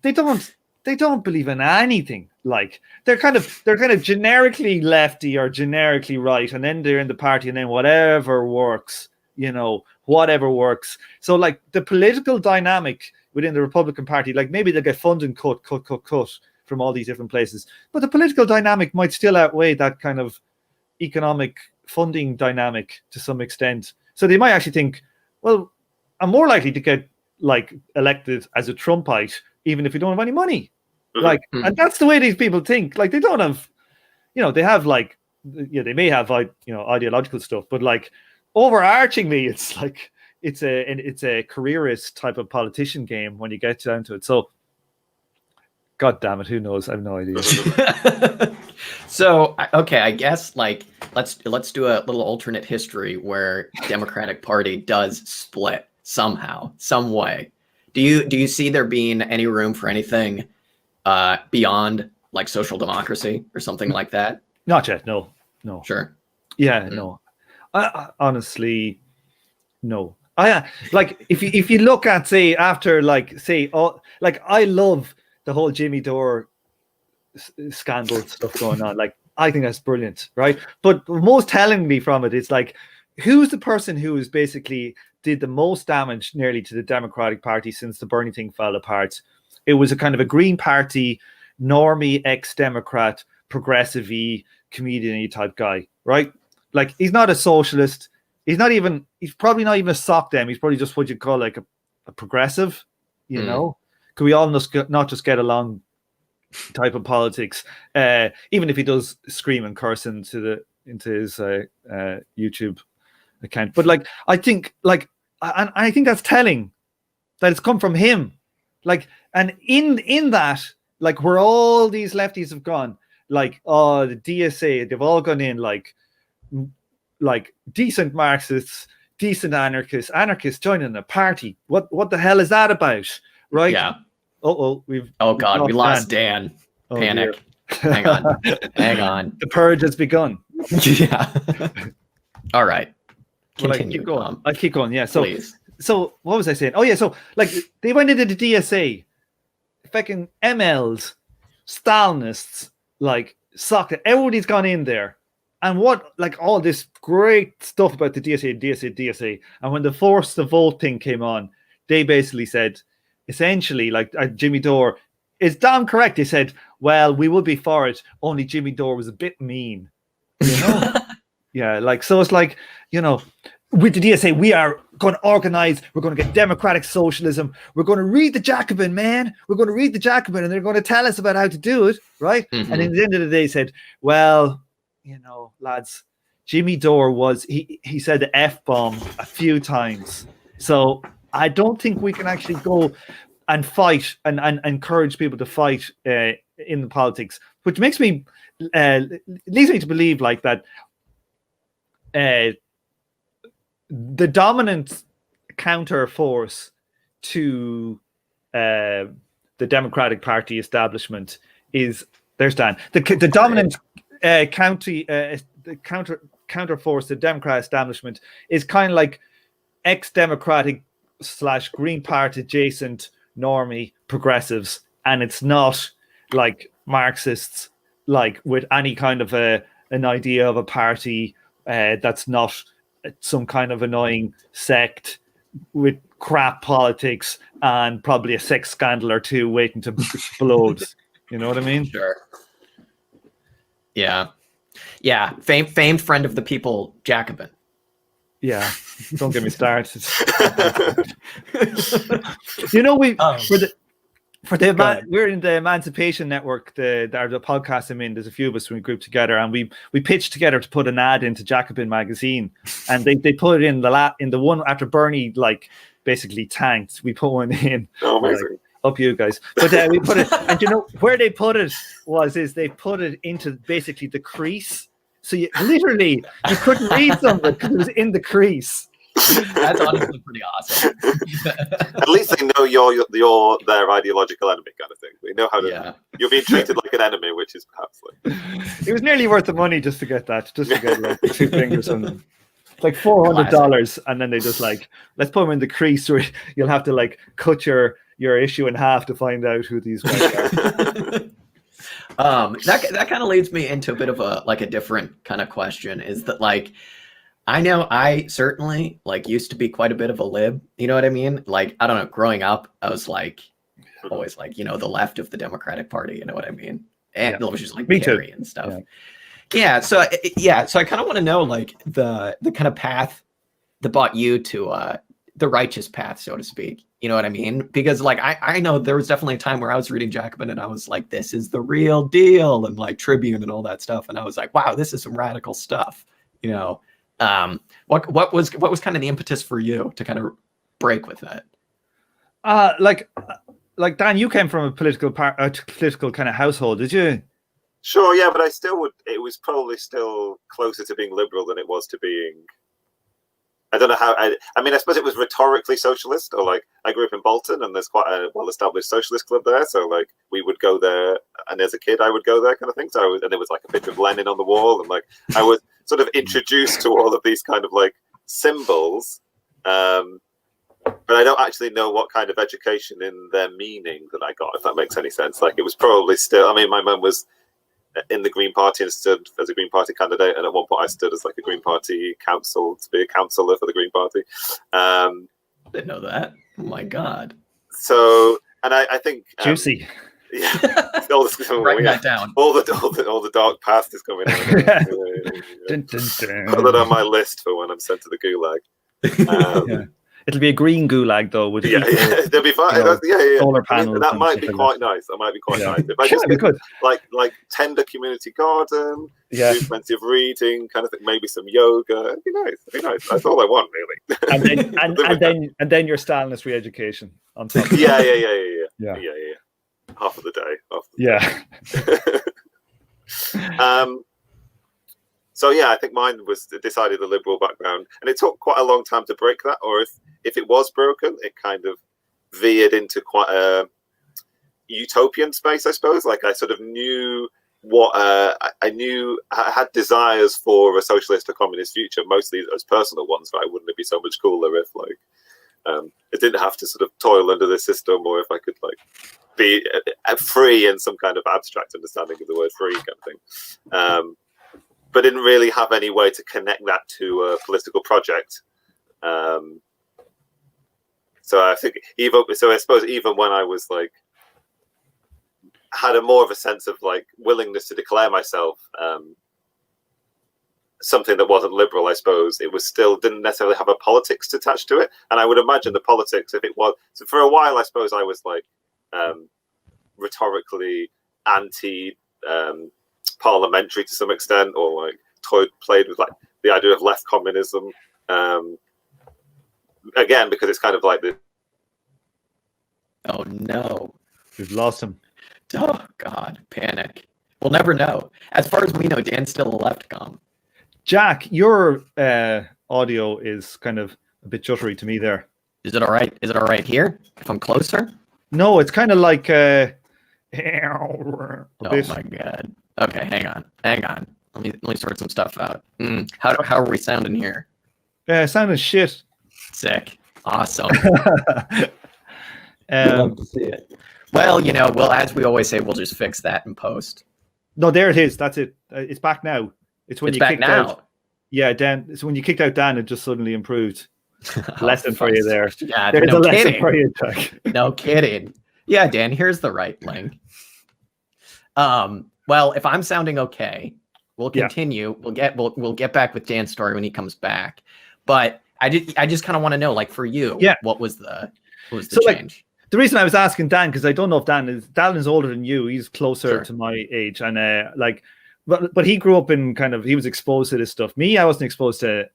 they don't believe in anything. Like they're kind of generically lefty or generically right, and then they're in the party, and then whatever works, whatever works. So like the political dynamic within the Republican Party, like maybe they'll get funding cut from all these different places, but the political dynamic might still outweigh that kind of economic funding dynamic to some extent. So they might actually think, well, I'm more likely to get like elected as a Trumpite, even if you don't have any money. Like, and that's the way these people think. Like they don't have, they have like, they may have ideological stuff, but like overarchingly, it's like it's a careerist type of politician game when you get down to it. So God damn it, who knows? I have no idea. So, okay, I guess like let's do a little alternate history where Democratic Party does split somehow, some way. Do you see there being any room for anything beyond like social democracy or something like that? Not yet. No. Sure. Yeah. No. I honestly, no. Like if you look at say after like I love the whole Jimmy Dore scandal stuff going on. Like, I think that's brilliant, right? But most tellingly from it, it's like, who's the person who has basically did the most damage nearly to the Democratic Party since the Bernie thing fell apart? It was a kind of a Green Party, normie, ex-Democrat, progressive-y, comedian-y type guy, right? Like, he's not a socialist. He's probably not even a sock dem. He's probably just what you'd call like a progressive, know? Could we all not just get along type of politics, even if he does scream and curse into his YouTube account. But like, I think that's telling that it's come from him. Like, and in that, like, where all these lefties have gone, like, the DSA, they've all gone in like decent Marxists, decent anarchists joining a party. What the hell is that about? Right? Yeah. We lost Dan. Panic. Hang on. The purge has begun. Yeah. All right. Continue. I keep going. Yeah. So, please. So what was I saying? Oh yeah. So like they went into the DSA, fucking MLs, Stalinists, like soccer. Everybody's gone in there, and what like all this great stuff about the DSA. And when the force the vote thing came on, they basically said, essentially, like Jimmy Dore is damn correct. They said, well, we would be for it, only Jimmy Dore was a bit mean. You know? Yeah, like, so it's like, you know, with the DSA, we are going to organize, we're going to get democratic socialism, we're going to read the Jacobin, man, we're going to read the Jacobin, and they're going to tell us about how to do it, right? Mm-hmm. And at the end of the day said, well, you know, lads, Jimmy Dore was, he said the F-bomb a few times. So I don't think we can actually go and fight and encourage people to fight in the politics, which makes me, leads me to believe like that the dominant counter force to the Democratic Party establishment is, there's Dan. The dominant counter force to the Democrat establishment is kind of like ex-democratic / Green Party adjacent normie progressives, and it's not like Marxists, like with any kind of an idea of a party that's not some kind of annoying sect with crap politics and probably a sex scandal or two waiting to explode. You know what I mean? Sure. Yeah. Famed friend of the people, Jacobin. Yeah. Don't get me started. You know, we're in the Emancipation Network, the podcast I'm in. There's a few of us when we group together, and we pitched together to put an ad into Jacobin magazine, and they put it in the one after Bernie like basically tanked. We put one in. Oh, amazing! Like, up you guys, but we put it, and you know where they put it is they put it into basically the crease, so you couldn't read something because it was in the crease. That's honestly pretty awesome. At least they know you're their ideological enemy, kind of thing. They know how to. Yeah. You're being treated like an enemy, which is perhaps like. It was nearly worth the money just to get that, just to get like 2 fingers on them. It's like $400, and then they just like, let's put them in the crease where you'll have to like cut your issue in half to find out who these guys are. That kind of leads me into a bit of a different kind of question. Is that like, I know I certainly like used to be quite a bit of a lib. You know what I mean? Like, I don't know, growing up, I was like always like, you know, the left of the Democratic Party, you know what I mean? And it was just like Kerry and stuff. So I kind of want to know like the kind of path that brought you to the righteous path, so to speak. You know what I mean? Because like I know there was definitely a time where I was reading Jacobin and I was like, this is the real deal, and like Tribune and all that stuff, and I was like, wow, this is some radical stuff, you know. What was kind of the impetus for you to kind of break with that? Like Dan, you came from a political kind of household, did you? Sure, yeah, but I still would. It was probably still closer to being liberal than it was to being. I don't know how. I mean, I suppose it was rhetorically socialist, or like I grew up in Bolton, and there's quite a well-established socialist club there. So like we would go there, and as a kid, I would go there, kind of thing. So and there was like a picture of Lenin on the wall, and like I was sort of introduced to all of these kind of like symbols. But I don't actually know what kind of education in their meaning that I got, if that makes any sense. Like it was probably still. I mean, my mum was in the Green Party and stood as a Green Party candidate, and at one point I stood as like a Green Party council to be a councillor for the Green Party. Didn't know that. Oh my god! So, and I think juicy. Yeah, write that down. All the dark past is coming out. Put that on my list for when I'm sent to the gulag. It'll be a green gulag though. With they'll be fine. Solar panels. I mean, that might be quite nice. That might be quite nice. If I just get, like tender community garden, do plenty of reading, kind of thing. Maybe some yoga. It'd be nice. It'd be nice. That's all I want, really. and then your Stalinist re-education on top. Yeah. Half of the day. So yeah, I think mine was decided the liberal background, and it took quite a long time to break that. Or if it was broken, it kind of veered into quite a utopian space, I suppose. Like I sort of knew what I knew. I had desires for a socialist or communist future, mostly as personal ones. Right? Wouldn't it be so much cooler if like it didn't have to sort of toil under the system, or if I could like be free in some kind of abstract understanding of the word free, kind of thing. But didn't really have any way to connect that to a political project. So I think I suppose even when I was like had a more of a sense of like willingness to declare myself something that wasn't liberal. I suppose it was still didn't necessarily have a politics attached to it, and I would imagine the politics, if it was, so for a while I suppose I was like rhetorically anti parliamentary to some extent, or like played with like the idea of left communism, again because it's kind of like the Oh no. We've lost him. Oh God, panic. We'll never know. As far as we know, Dan's still a left com. Jack, your audio is kind of a bit jittery to me there. Is it all right? Is it all right here? If I'm closer? No, it's kind of like Oh my God. Okay, hang on. Let me sort some stuff out. How are we sounding here? Sounding shit. Sick. Awesome. Love to see it. Well, as we always say, we'll just fix that in post. No, there it is. That's it. It's back now. It's when it's you back kicked now. out. Yeah, Dan. So when you kicked out Dan, it just suddenly improved. Lesson for you there. Yeah, there's no a lesson kidding. for you, Jack. No kidding. Yeah, Dan, here's the right link. Well, if I'm sounding okay, we'll continue. We'll get back with Dan's story when he comes back. But I just kind of want to know, like for you, what was the change? Like, the reason I was asking Dan, because I don't know if Dan is older than you. He's closer to my age, and but he grew up in he was exposed to this stuff. Me, I wasn't exposed to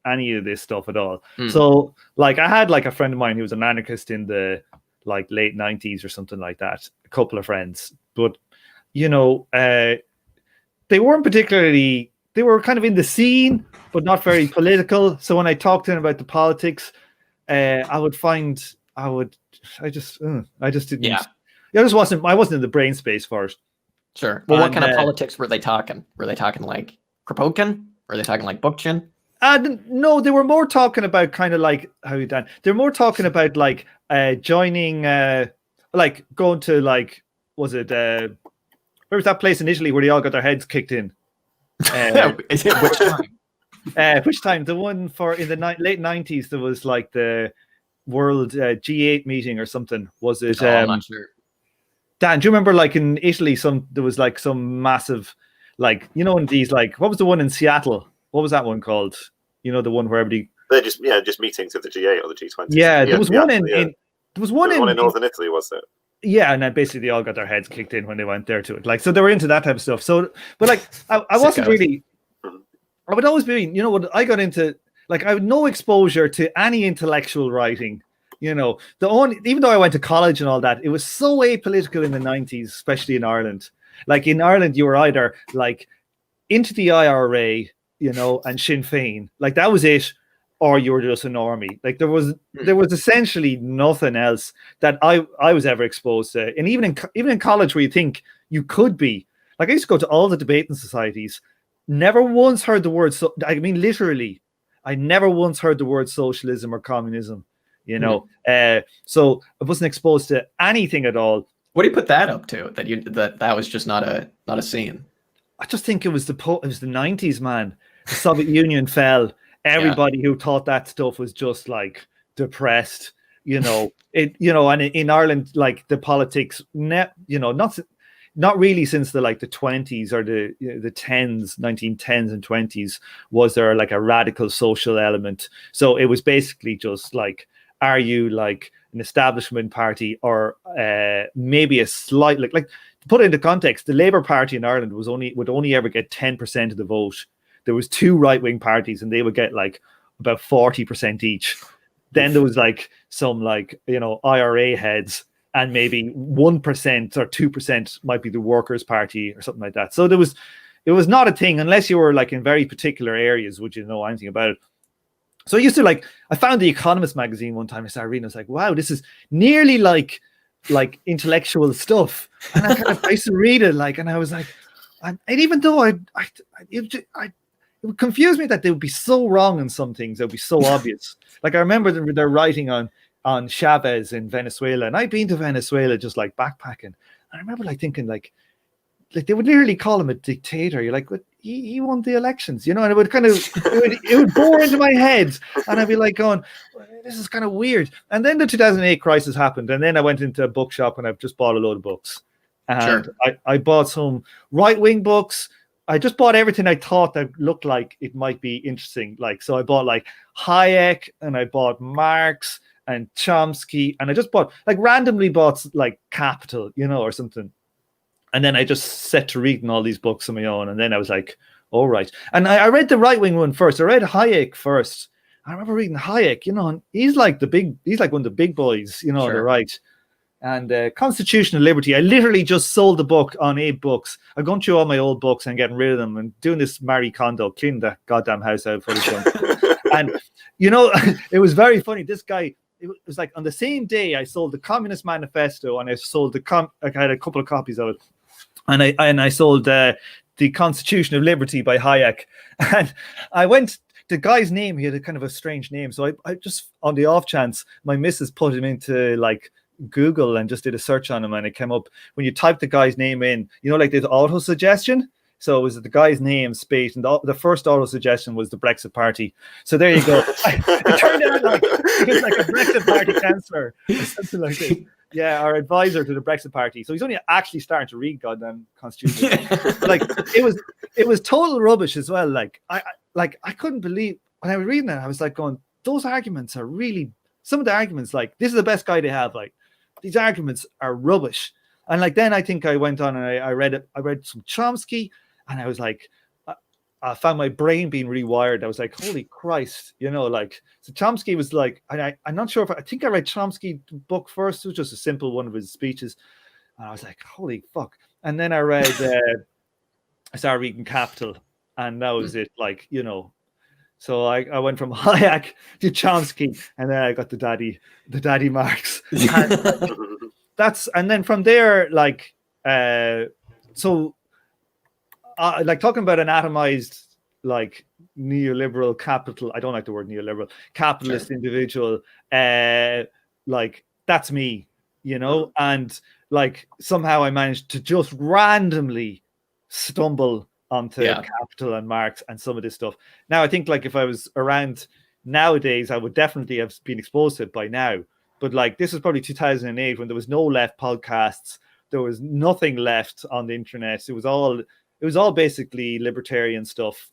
any of this stuff at all. So like I had like a friend of mine who was an anarchist in the like late 90s or something like that. A couple of friends, but they weren't particularly. They were kind of in the scene, but not very political. So when I talked to them about the politics, I just didn't. Yeah. I wasn't in the brain space for it. Sure. Well, what kind of politics were they talking? Were they talking like Kropotkin? Were they talking like Bookchin? No, they were more talking about kind of like how you done. They're more talking about like joining, like going to like, was it where was that place in Italy where they all got their heads kicked in? Which time? Which time? The one in the late 90s. There was like the World G8 meeting or something. Was it? I'm not sure. Dan, do you remember like in Italy there was like some massive, like, in these, like, what was the one in Seattle? What was that one called? The one where everybody... They're just meetings of the G8 or the G20. Yeah, there was one in Northern Italy, was it? Yeah, and then basically they all got their heads kicked in when they went there to it. Like, so they were into that type of stuff. So, but like, I wasn't really... I would always be, when I got into... Like, I had no exposure to any intellectual writing. Even though I went to college and all that, it was so apolitical in the 90s, especially in Ireland. Like in Ireland, you were either like into the IRA, and Sinn Féin, like that was it, or you were just a normie. Like there was essentially nothing else that I was ever exposed to. And even in college, where you think you could be, like I used to go to all the debating societies, never once heard the word. Literally, I never once heard the word socialism or communism. So I wasn't exposed to anything at all. What do you put that up to? That was just not a scene. I just think it was the 90s, man. The Soviet Union fell. Everybody who thought that stuff was just like depressed. And in Ireland, like the politics, not really since the 20s or the 1910s and 20s was there like a radical social element. So it was basically just like, are you like an establishment party or maybe a slight like to put it into context, the Labour Party in Ireland would only ever get 10% of the vote. There was two right-wing parties and they would get like about 40% each. Then there was like some like IRA heads, and maybe 1% or 2% might be the Workers' Party or something like that. So it was not a thing unless you were like in very particular areas would you know anything about it. So I used to I found the Economist magazine one time. I started reading. I was like, wow, this is nearly like intellectual stuff. And I used to read it and I was like, and even though it would confuse me that they would be so wrong in some things. They would be so obvious. Like I remember they're writing on Chavez in Venezuela, and I'd been to Venezuela just like backpacking. And I remember thinking like they would literally call him a dictator. You're like, what? He won the elections, and it would it would bore into my head, and I'd be like going, this is kind of weird. And then the 2008 crisis happened, and then I went into a bookshop and I've just bought a load of books, And I bought some right-wing books. I just bought everything I thought that looked like it might be interesting. Like, so I bought like Hayek, and I bought Marx and Chomsky, and I just bought, like, randomly bought like Capital, or something. And then I just set to reading all these books on my own. And then I was like, all right. And I read the right-wing one first. I read Hayek first. I remember reading Hayek, and he's like one of the big boys, the right. And Constitution of Liberty, I literally just sold the book on 8 books. I've gone through all my old books and getting rid of them and doing this Marie Kondo, cleaning that goddamn house out for the junk. And, it was very funny. This guy, it was like on the same day I sold the Communist Manifesto, and I sold I had a couple of copies of it. And I sold the Constitution of Liberty by Hayek. And I went, the guy's name, he had a kind of a strange name. So I just, on the off chance, my missus put him into like Google and just did a search on him, and it came up when you type the guy's name in, like there's auto suggestion. So it was the guy's name space, and the first auto suggestion was the Brexit Party. So there you go. It turned out like he was like a Brexit Party councillor or something like this. Yeah, our advisor to the Brexit Party. So he's only actually starting to read goddamn Constitution. Like it was total rubbish as well. Like I couldn't believe when I was reading that. I was like going, those arguments are really, some of the arguments, like, this is the best guy they have. Like, these arguments are rubbish. And like, then I think I went on and I read some Chomsky, and I was like, I found my brain being rewired. I was like, holy Christ, like, so Chomsky was like, I'm not sure I think I read Chomsky book first. It was just a simple one of his speeches. And I was like, holy fuck. And then I read, I started reading Capital, and that was it. Like, so I went from Hayek to Chomsky, and then I got the daddy Marx. And then from there, like, like talking about an atomized, like, neoliberal capital. I don't like the word neoliberal. Capitalist individual. Like, that's me, and like somehow I managed to just randomly stumble onto Capital and Marx and some of this stuff. Now, I think, like, if I was around nowadays, I would definitely have been exposed to it by now. But like, this was probably 2008 when there was no left podcasts. There was nothing left on the internet. It was all basically libertarian stuff,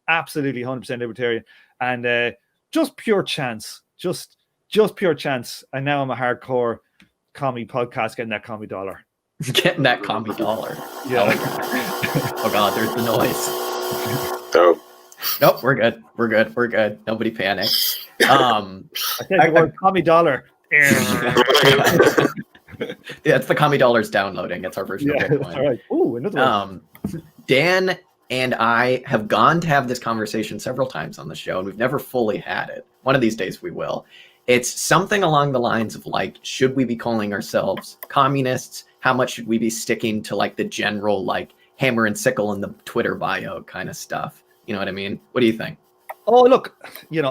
absolutely 100% libertarian, and just pure chance, just pure chance. And now I'm a hardcore commie podcast, getting that commie dollar. Getting that commie dollar. Yeah. Oh God, there's the noise. So, nope, we're good. Nobody panic. I think the word commie dollar. Yeah, it's the commie dollars downloading. It's our version of Bitcoin. That's right. Ooh, another one. Dan and I have gone to have this conversation several times on the show, and we've never fully had it. One of these days we will. It's something along the lines of, like, should we be calling ourselves communists? How much should we be sticking to, like, the general, like, hammer and sickle in the Twitter bio kind of stuff? You know what I mean? What do you think? Oh, look,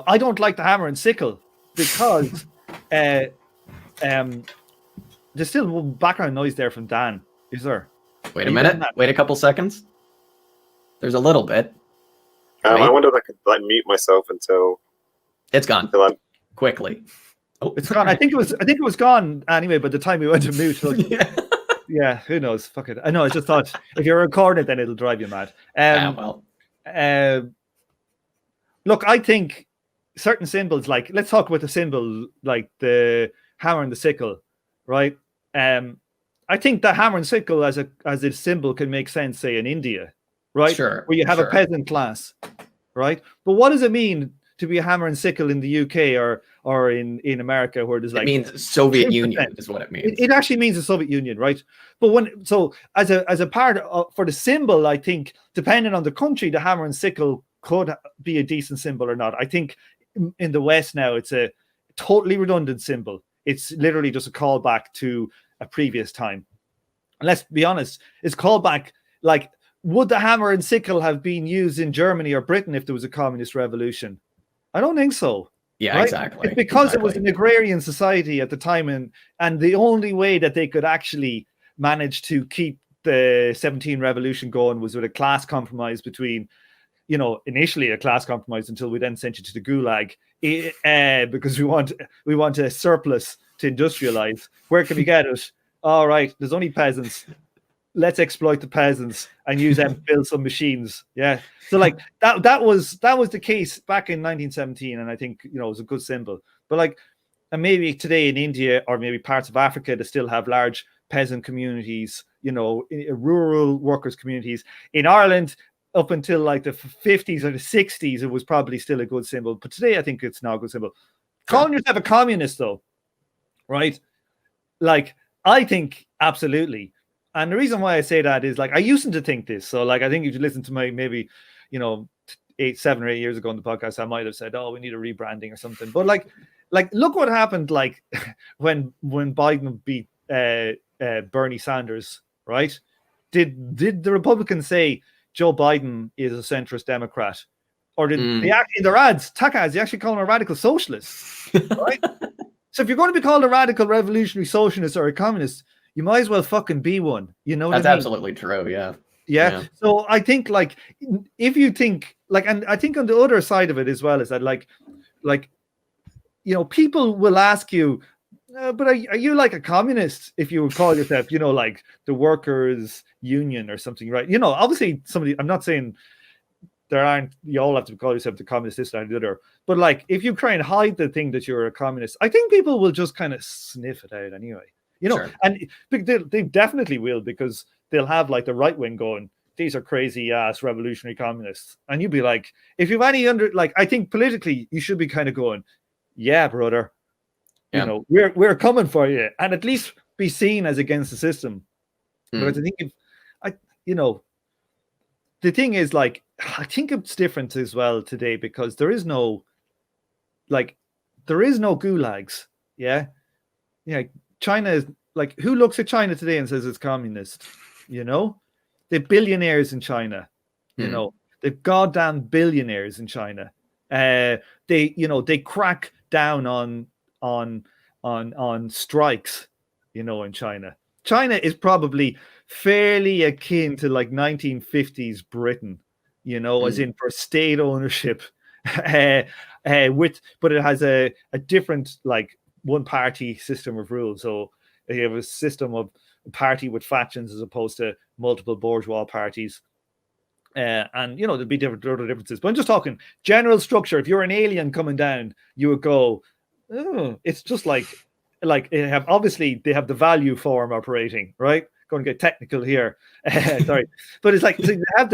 I don't like the hammer and sickle because there's still background noise there from Dan. Is there? Wait a minute. Wait a couple seconds. There's a little bit. I wonder if I could, like, mute myself until it's gone. Until I'm quickly. Oh, it's gone. I think it was gone anyway. By the time we went to mute, like, yeah, who knows? Fuck it. I know. I just thought if you're recording it, then it'll drive you mad. Look, I think certain symbols, like, let's talk about the symbol, like the hammer and the sickle, right? I think the hammer and sickle as a symbol can make sense, say, in India, right? Sure. Where you have a peasant class, right? But what does it mean to be a hammer and sickle in the UK or in America, where there's like, it means Soviet Union is what it means. It actually means the Soviet Union, right? But as a part of, for the symbol, I think depending on the country, the hammer and sickle could be a decent symbol or not. I think in the West now, it's a totally redundant symbol. It's literally just a callback to a previous time. And let's be honest, it's callback. Like, would the hammer and sickle have been used in Germany or Britain if there was a communist revolution? I don't think so. Yeah, right? exactly. It's because it was an agrarian society at the time, and the only way that they could actually manage to keep the 17 revolution going was with a class compromise between, initially a class compromise until we then sent you to the gulag, because we want a surplus to industrialize. Where can we get it? All right, there's only peasants. let's exploit the peasants and use them to build some machines. Yeah. So like that was the case back in 1917, and I think it was a good symbol. But like, and maybe today in India or maybe parts of Africa that still have large peasant communities, rural workers communities. In Ireland, up until like the 50s or the 60s, it was probably still a good symbol. But today, I think it's not a good symbol. Sure. Calling yourself a communist, though, right? Like, I think absolutely. And the reason why I say that is, like, I used to think this. So, like, I think if you listen to my maybe, 7 or 8 years ago on the podcast, I might have said, "Oh, we need a rebranding or something." But like, look what happened. Like, when Biden beat Bernie Sanders, right? Did the Republicans say Joe Biden is a centrist Democrat, or did they actually in their ads, they actually call him a radical socialist, right? So if you're going to be called a radical revolutionary socialist or a communist, you might as well fucking be one. You know what That's I mean? Absolutely true. Yeah. So I think, like, if you think, like, and I think on the other side of it as well is that like people will ask you, but are you like a communist if you would call yourself, like the workers' union or something, right? Obviously I'm not saying you all have to call yourself the communist this and the other, but like if you try and hide the thing that you're a communist, I think people will just kind of sniff it out anyway, Sure. And they definitely will, because they'll have like the right wing going, these are crazy ass revolutionary communists. And you'd be like, if you've any I think politically you should be kind of going, yeah, brother, we're coming for you, and at least be seen as against the system. But I think the thing is, like, I think it's different as well today, because there is no gulags. Yeah. China is like, who looks at China today and says it's communist? The billionaires in China, the goddamn billionaires in China. They crack down on strikes, in China. China is probably fairly akin to like 1950s Britain, as in for state ownership, but it has a different, like, one-party system of rule. So you have a system of a party with factions as opposed to multiple bourgeois parties. And there'd be other differences, but I'm just talking general structure. If you're an alien coming down, you would go, oh, it's just like they have the value form operating, right? Going to get technical here, sorry, but it's like they have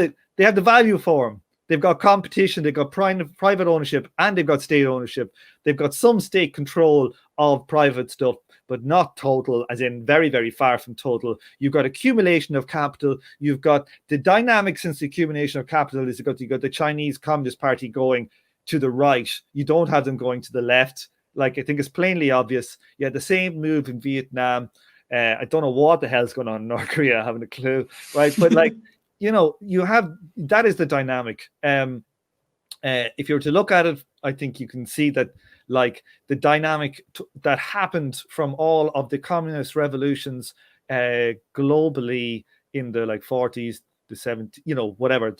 the value form. They've got competition, they've got private ownership, and they've got state ownership. They've got some state control of private stuff, but not total, as in very, very far from total. You've got accumulation of capital. You've got the dynamic since the accumulation of capital is you've got the Chinese Communist Party going to the right. You don't have them going to the left. Like, I think it's plainly obvious. You had the same move in Vietnam. I don't know what the hell's going on in North Korea. I haven't a clue, right? But like, you have, that is the dynamic. If you were to look at it, I think you can see that, like, the dynamic that happened from all of the communist revolutions globally in the 40s, the 70s, whatever,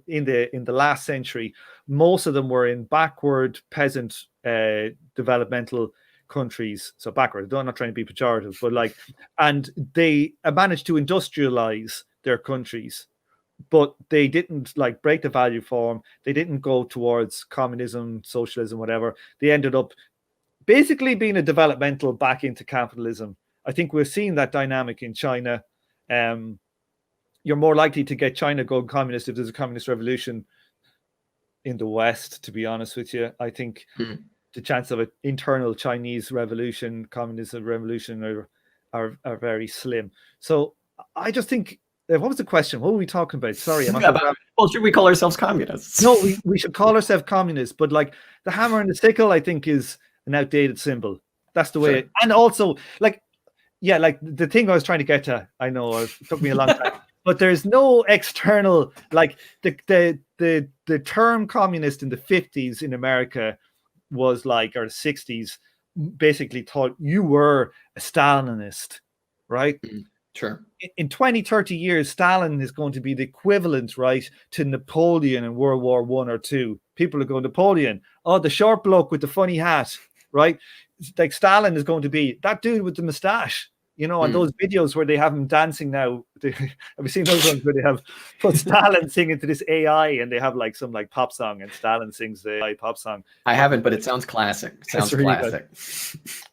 in the last century, most of them were in backward peasant developmental countries. So backward, I'm not trying to be pejorative, but and they managed to industrialize their countries, but they didn't break the value form. They didn't go towards communism, socialism, whatever. They ended up basically being a developmental back into capitalism. I think we're seeing that dynamic in China. You're more likely to get China going communist if there's a communist revolution in the West, to be honest with you. I think the chance of an internal Chinese revolution, communism revolution, are very slim. So I just think, what was the question? What were we talking about? Sorry. Should we call ourselves communists? No, we should call ourselves communists, but the hammer and the sickle, I think, is an outdated symbol. That's the way. Sure. And also, the thing I was trying to get to, I know it took me a long time, but there's no external, the term communist in the 50s in America was or the 60s, basically thought you were a Stalinist, right? Mm-hmm. Sure. In 20, 30 years, Stalin is going to be the equivalent, right, to Napoleon in World War I or II. People are going, Napoleon, the short bloke with the funny hat, right? Stalin is going to be that dude with the mustache, And those videos where they have him dancing now, have you seen those ones where they have put Stalin singing to this AI and they have like some like pop song and Stalin sings the AI pop song? I haven't, but it sounds classic. Sounds really classic.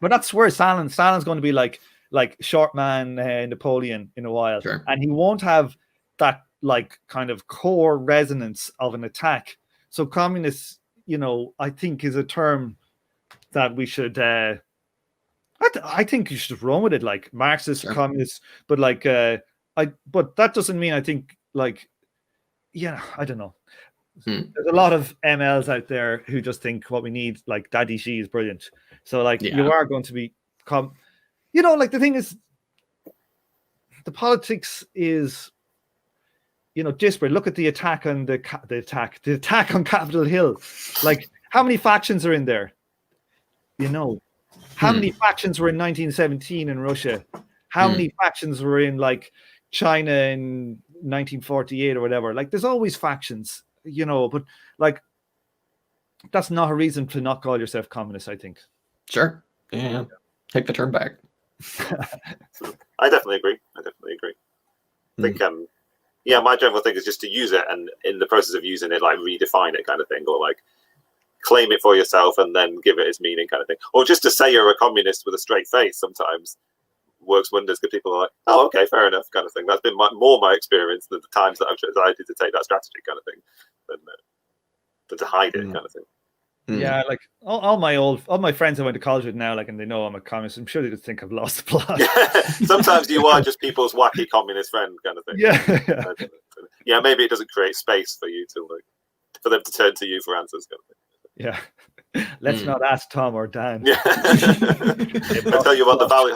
But that's where Stalin's going to be like short man Napoleon in a while. Sure. And he won't have that like kind of core resonance of an attack. So communists, I think is a term that we should I think you should run with it, like Marxist, sure. communists, but like but that doesn't mean I think like I don't know. There's a lot of MLs out there who just think what we need, like Daddy Xi is brilliant. So like you are going to become, like the thing is, the politics is, disparate. Look at the attack on the attack on Capitol Hill. Like how many factions are in there? How many factions were in 1917 in Russia? How many factions were in like China in 1948 or whatever? Like there's always factions, but like that's not a reason to not call yourself communist, I think. Sure. Yeah. Take the term back. I definitely agree. I think my general thing is just to use it, and in the process of using it, like redefine it kind of thing, or like claim it for yourself and then give it its meaning kind of thing. Or just to say you're a communist with a straight face sometimes works wonders, because people are like, oh, okay, fair enough kind of thing. That's been more my experience than the times that I've decided to take that strategy kind of thing than to hide it kind of thing. Yeah, like all my friends I went to college with now, like, and they know I'm a communist. I'm sure they just think I've lost the plot. Sometimes you are just people's wacky communist friend kind of thing. Yeah, maybe it doesn't create space for you to for them to turn to you for answers kind of thing. Yeah, let's not ask Tom or Dan. Yeah. I'll tell you about the value.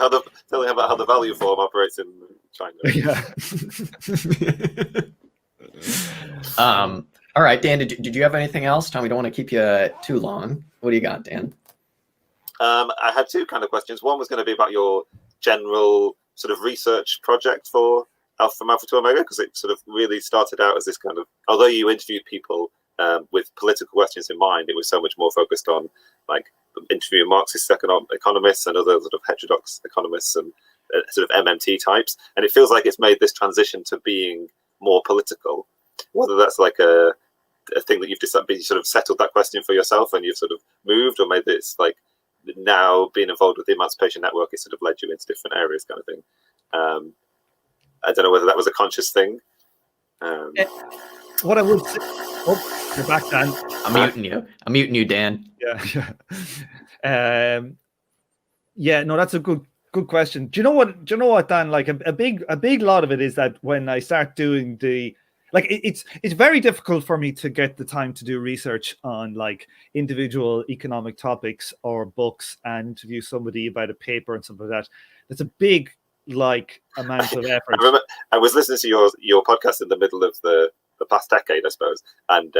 Tell you about how the value form operates in China. Yeah. All right, Dan. Did you have anything else? Tom, we don't want to keep you too long. What do you got, Dan? I had two kind of questions. One was going to be about your general sort of research project from Alpha to Omega, because it sort of really started out as this kind of, although you interviewed people with political questions in mind, it was so much more focused on like interviewing Marxist economists and other sort of heterodox economists and sort of MMT types. And it feels like it's made this transition to being more political. Whether that's like a thing that you've decided, sort of settled that question for yourself and you've sort of moved, or maybe it's like now being involved with the Emancipation Network, it sort of led you into different areas kind of thing. I don't know whether that was a conscious thing. What I would say, you're back, Dan. I'm muting you, Dan. Yeah. No, that's a good question. Do you know what, Dan? Like a big lot of it is that when I start doing it's very difficult for me to get the time to do research on like individual economic topics or books and interview somebody about a paper and stuff like that. That's a big amount of effort. I remember I was listening to your podcast in the middle of the past decade, I suppose, and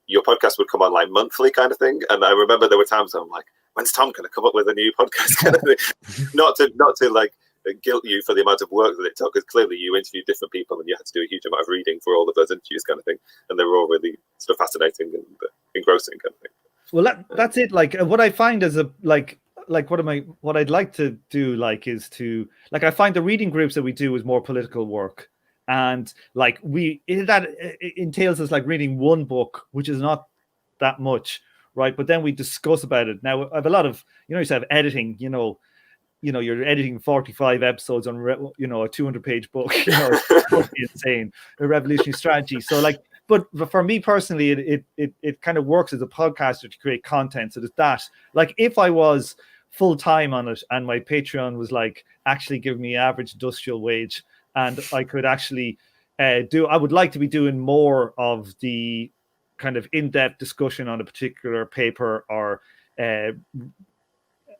your podcast would come on like monthly kind of thing. And I remember there were times I'm like, when's Tom going to come up with a new podcast kind of thing? not to like guilt you for the amount of work that it took, because clearly you interviewed different people and you had to do a huge amount of reading for all of those interviews kind of thing, and they were all really sort of fascinating and engrossing kind of thing. Well, that's it. Like what I find is what I'd like to do is to I find the reading groups that we do is more political work, and it entails us like reading one book, which is not that much, right? But then we discuss about it. Now I have a lot of you have editing, you're editing 45 episodes on a 200-page book. It's totally insane. A revolutionary strategy. So but for me personally, it kind of works as a podcaster to create content. So there's that. Like if I was full time on it and my Patreon was actually giving me average industrial wage, and I could actually I would like to be doing more of the kind of in-depth discussion on a particular paper or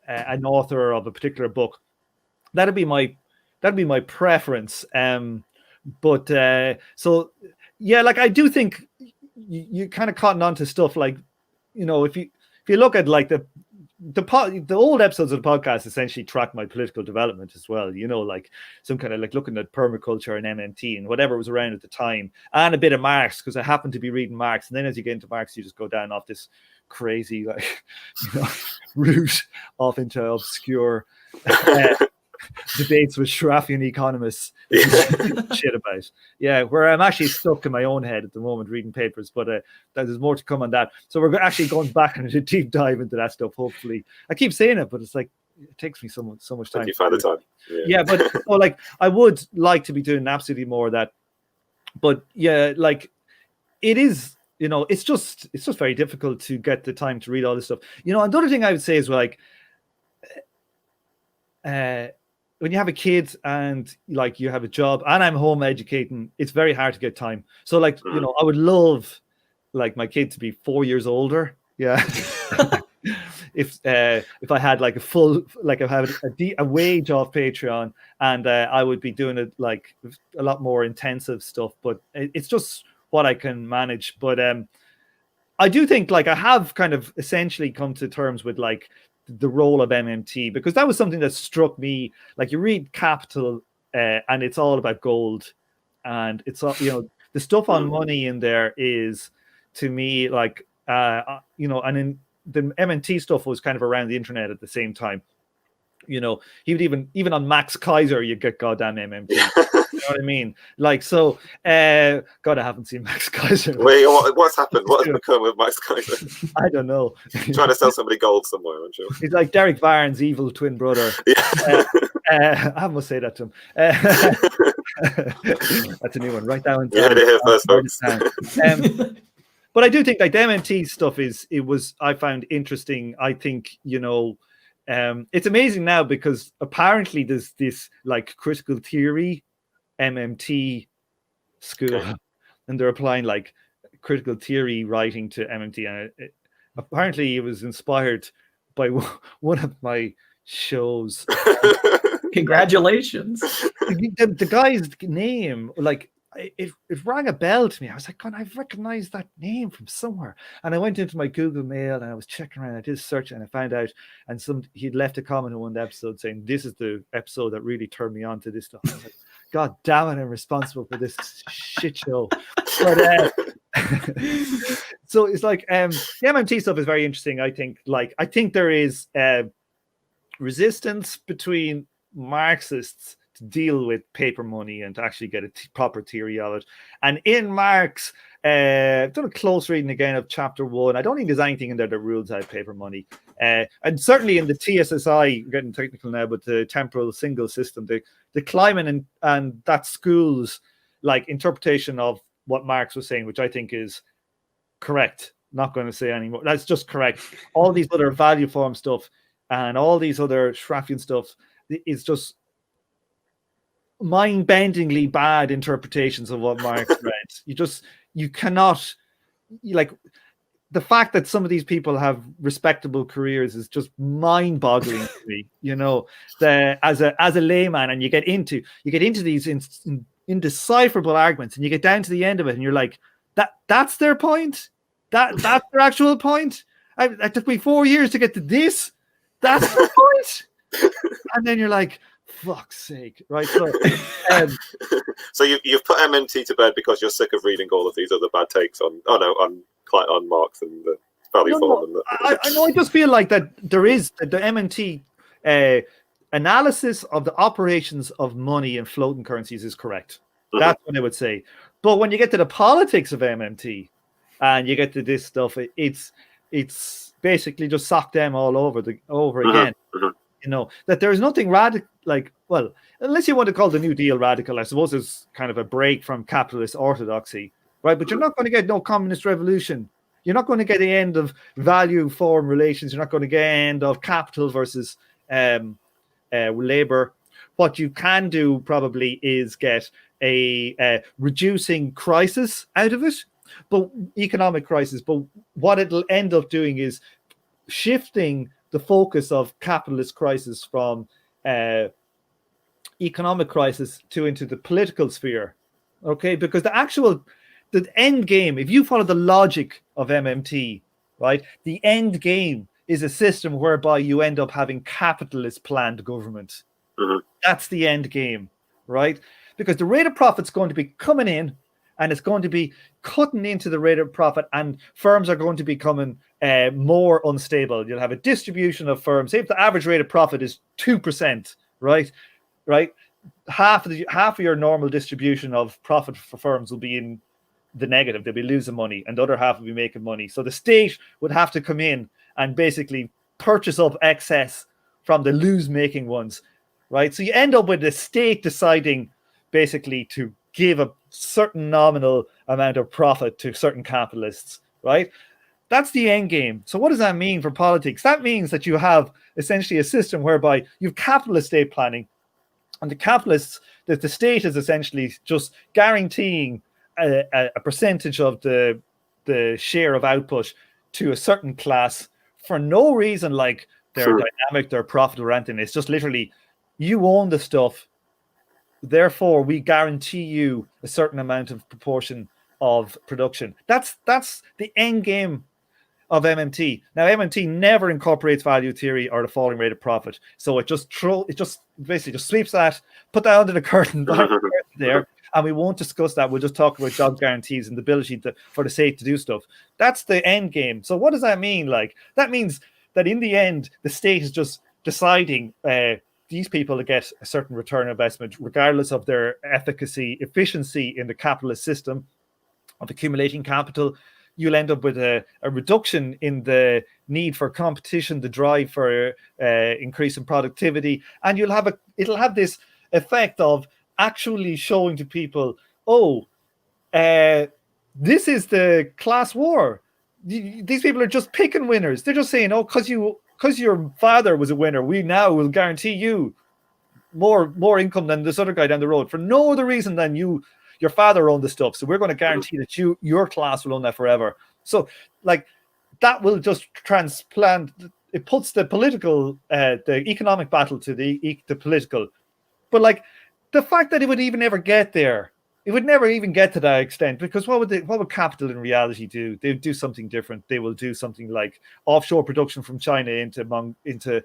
an author of a particular book. That'd be my preference. But so yeah, I do think you kind of cotton on to stuff if you look at the old episodes of the podcast essentially track my political development as well, some kind of looking at permaculture and MMT and whatever was around at the time, and a bit of Marx, because I happened to be reading Marx. And then as you get into Marx, you just go down off this crazy route off into obscure debates with Sharafian economists shit about. Yeah, where I'm actually stuck in my own head at the moment reading papers, but there's more to come on that. So we're actually going back into a deep dive into that stuff. Hopefully, I keep saying it, but it's like it takes me so much time. You find the time. Yeah, but so, like I would like to be doing absolutely more of that. But yeah, like it is, you know, it's just very difficult to get the time to read all this stuff. You know, another thing I would say is like, when you have a kid and like you have a job and I'm home educating, it's very hard to get time. So like, you know, I would love like my kid to be 4 years older. Yeah. If I had like a full, like I have a wage off Patreon, and I would be doing it like a lot more intensive stuff, but it's just what I can manage. But I do think like I have kind of essentially come to terms with like the role of MMT, because that was something that struck me. Like you read Capital and it's all about gold, and it's all, you know, the stuff on money in there is to me like you know, and in the MMT stuff was kind of around the internet at the same time. You know, he would even on Max Kaiser, you get goddamn MMT. You know what I mean? Like, so, God, I haven't seen Max Kaiser. Wait, what's happened? What has become with Max Kaiser? I don't know. Trying to sell somebody gold somewhere, aren't you? He's like Derek Barnes' evil twin brother. Yeah. I must say that to him. That's a new one. Write that one down. You heard it here first, folks. But I do think like the MMT stuff I found interesting. I think, you know, it's amazing now because apparently there's this like critical theory MMT school, and they're applying like critical theory writing to MMT, and apparently it was inspired by one of my shows. Congratulations. The guy's name, like, it rang a bell to me. I was like, God, I've recognized that name from somewhere. And I went into my Google Mail and I was checking around. I did a search and I found out. And he'd left a comment on one episode saying, "This is the episode that really turned me on to this stuff." I was like, God damn it, I'm responsible for this shit show. But so it's like the MMT stuff is very interesting. I think there is resistance between Marxists to deal with paper money and to actually get a proper theory of it. And in Marx, I've done a close reading again of chapter 1. I don't think there's anything in there that rules out paper money. And certainly in the TSSI, getting technical now, but the temporal single system, the Kleiman and that school's like interpretation of what Marx was saying, which I think is correct. Not going to say anymore. That's just correct. All these other value form stuff and all these other Schrafian stuff is just mind-bendingly bad interpretations of what Marx read. You cannot, like, the fact that some of these people have respectable careers is just mind-boggling to me. You know, as a layman, and you get into these indecipherable arguments, and you get down to the end of it, and you're like, that's their point. That's their actual point. It took me 4 years to get to this. That's the point. And then you're like, fuck's sake, right? So, so you've put MMT to bed because you're sick of reading all of these other bad takes on Marx and the value form. No, I just feel like that there is the MMT analysis of the operations of money and floating currencies is correct. Mm-hmm. That's what I would say. But when you get to the politics of MMT and you get to this stuff, it's basically just sock them all over again. Mm-hmm. You know, that there's nothing radical, like, well, unless you want to call the New Deal radical, I suppose it's kind of a break from capitalist orthodoxy, right? But you're not going to get no communist revolution. You're not going to get the end of value form relations. You're not going to get the end of capital versus labor. What you can do probably is get a reducing crisis out of it, but economic crisis. But what it'll end up doing is shifting the focus of capitalist crisis from economic crisis into the political sphere, okay? Because the end game, if you follow the logic of MMT, right, the end game is a system whereby you end up having capitalist planned government. Mm-hmm. That's the end game, right? Because the rate of profit's going to be coming in, and it's going to be cutting into the rate of profit, and firms are going to be becoming more unstable. You'll have a distribution of firms. Say if the average rate of profit is 2%, right? right? Half of your normal distribution of profit for firms will be in the negative. They'll be losing money, and the other half will be making money. So the state would have to come in and basically purchase up excess from the lose-making ones, right? So you end up with the state deciding basically to give a certain nominal amount of profit to certain capitalists, right? That's the end game. So what does that mean for politics? That means that you have essentially a system whereby you have capitalist state planning, and the capitalists, that the state is essentially just guaranteeing a percentage of the share of output to a certain class for no reason like they're dynamic, they're profit or anything. It's just literally, you own the stuff, therefore we guarantee you a certain amount of proportion of production. That's the end game of MMT. Now, MMT never incorporates value theory or the falling rate of profit, so it just basically just sweeps that, put that under the curtain there, and we won't discuss that. We'll just talk about job guarantees and the ability for the state to do stuff. That's the end game. So what does that mean? Like, that means that in the end, the state is just deciding these people to get a certain return on investment, regardless of their efficiency in the capitalist system of accumulating capital. You'll end up with a reduction in the need for competition, the drive for increasing productivity, and it'll have this effect of actually showing to people, this is the class war. These people are just picking winners. They're just saying, because your father was a winner, we now will guarantee you more income than this other guy down the road for no other reason than your father owned the stuff. So we're going to guarantee that your class will own that forever. So like that will just transplant. It puts the political, the economic battle to the political. But like the fact that it would even ever get there, it would never even get to that extent, because what would capital in reality do? They would do something different. They will do something like offshore production from China into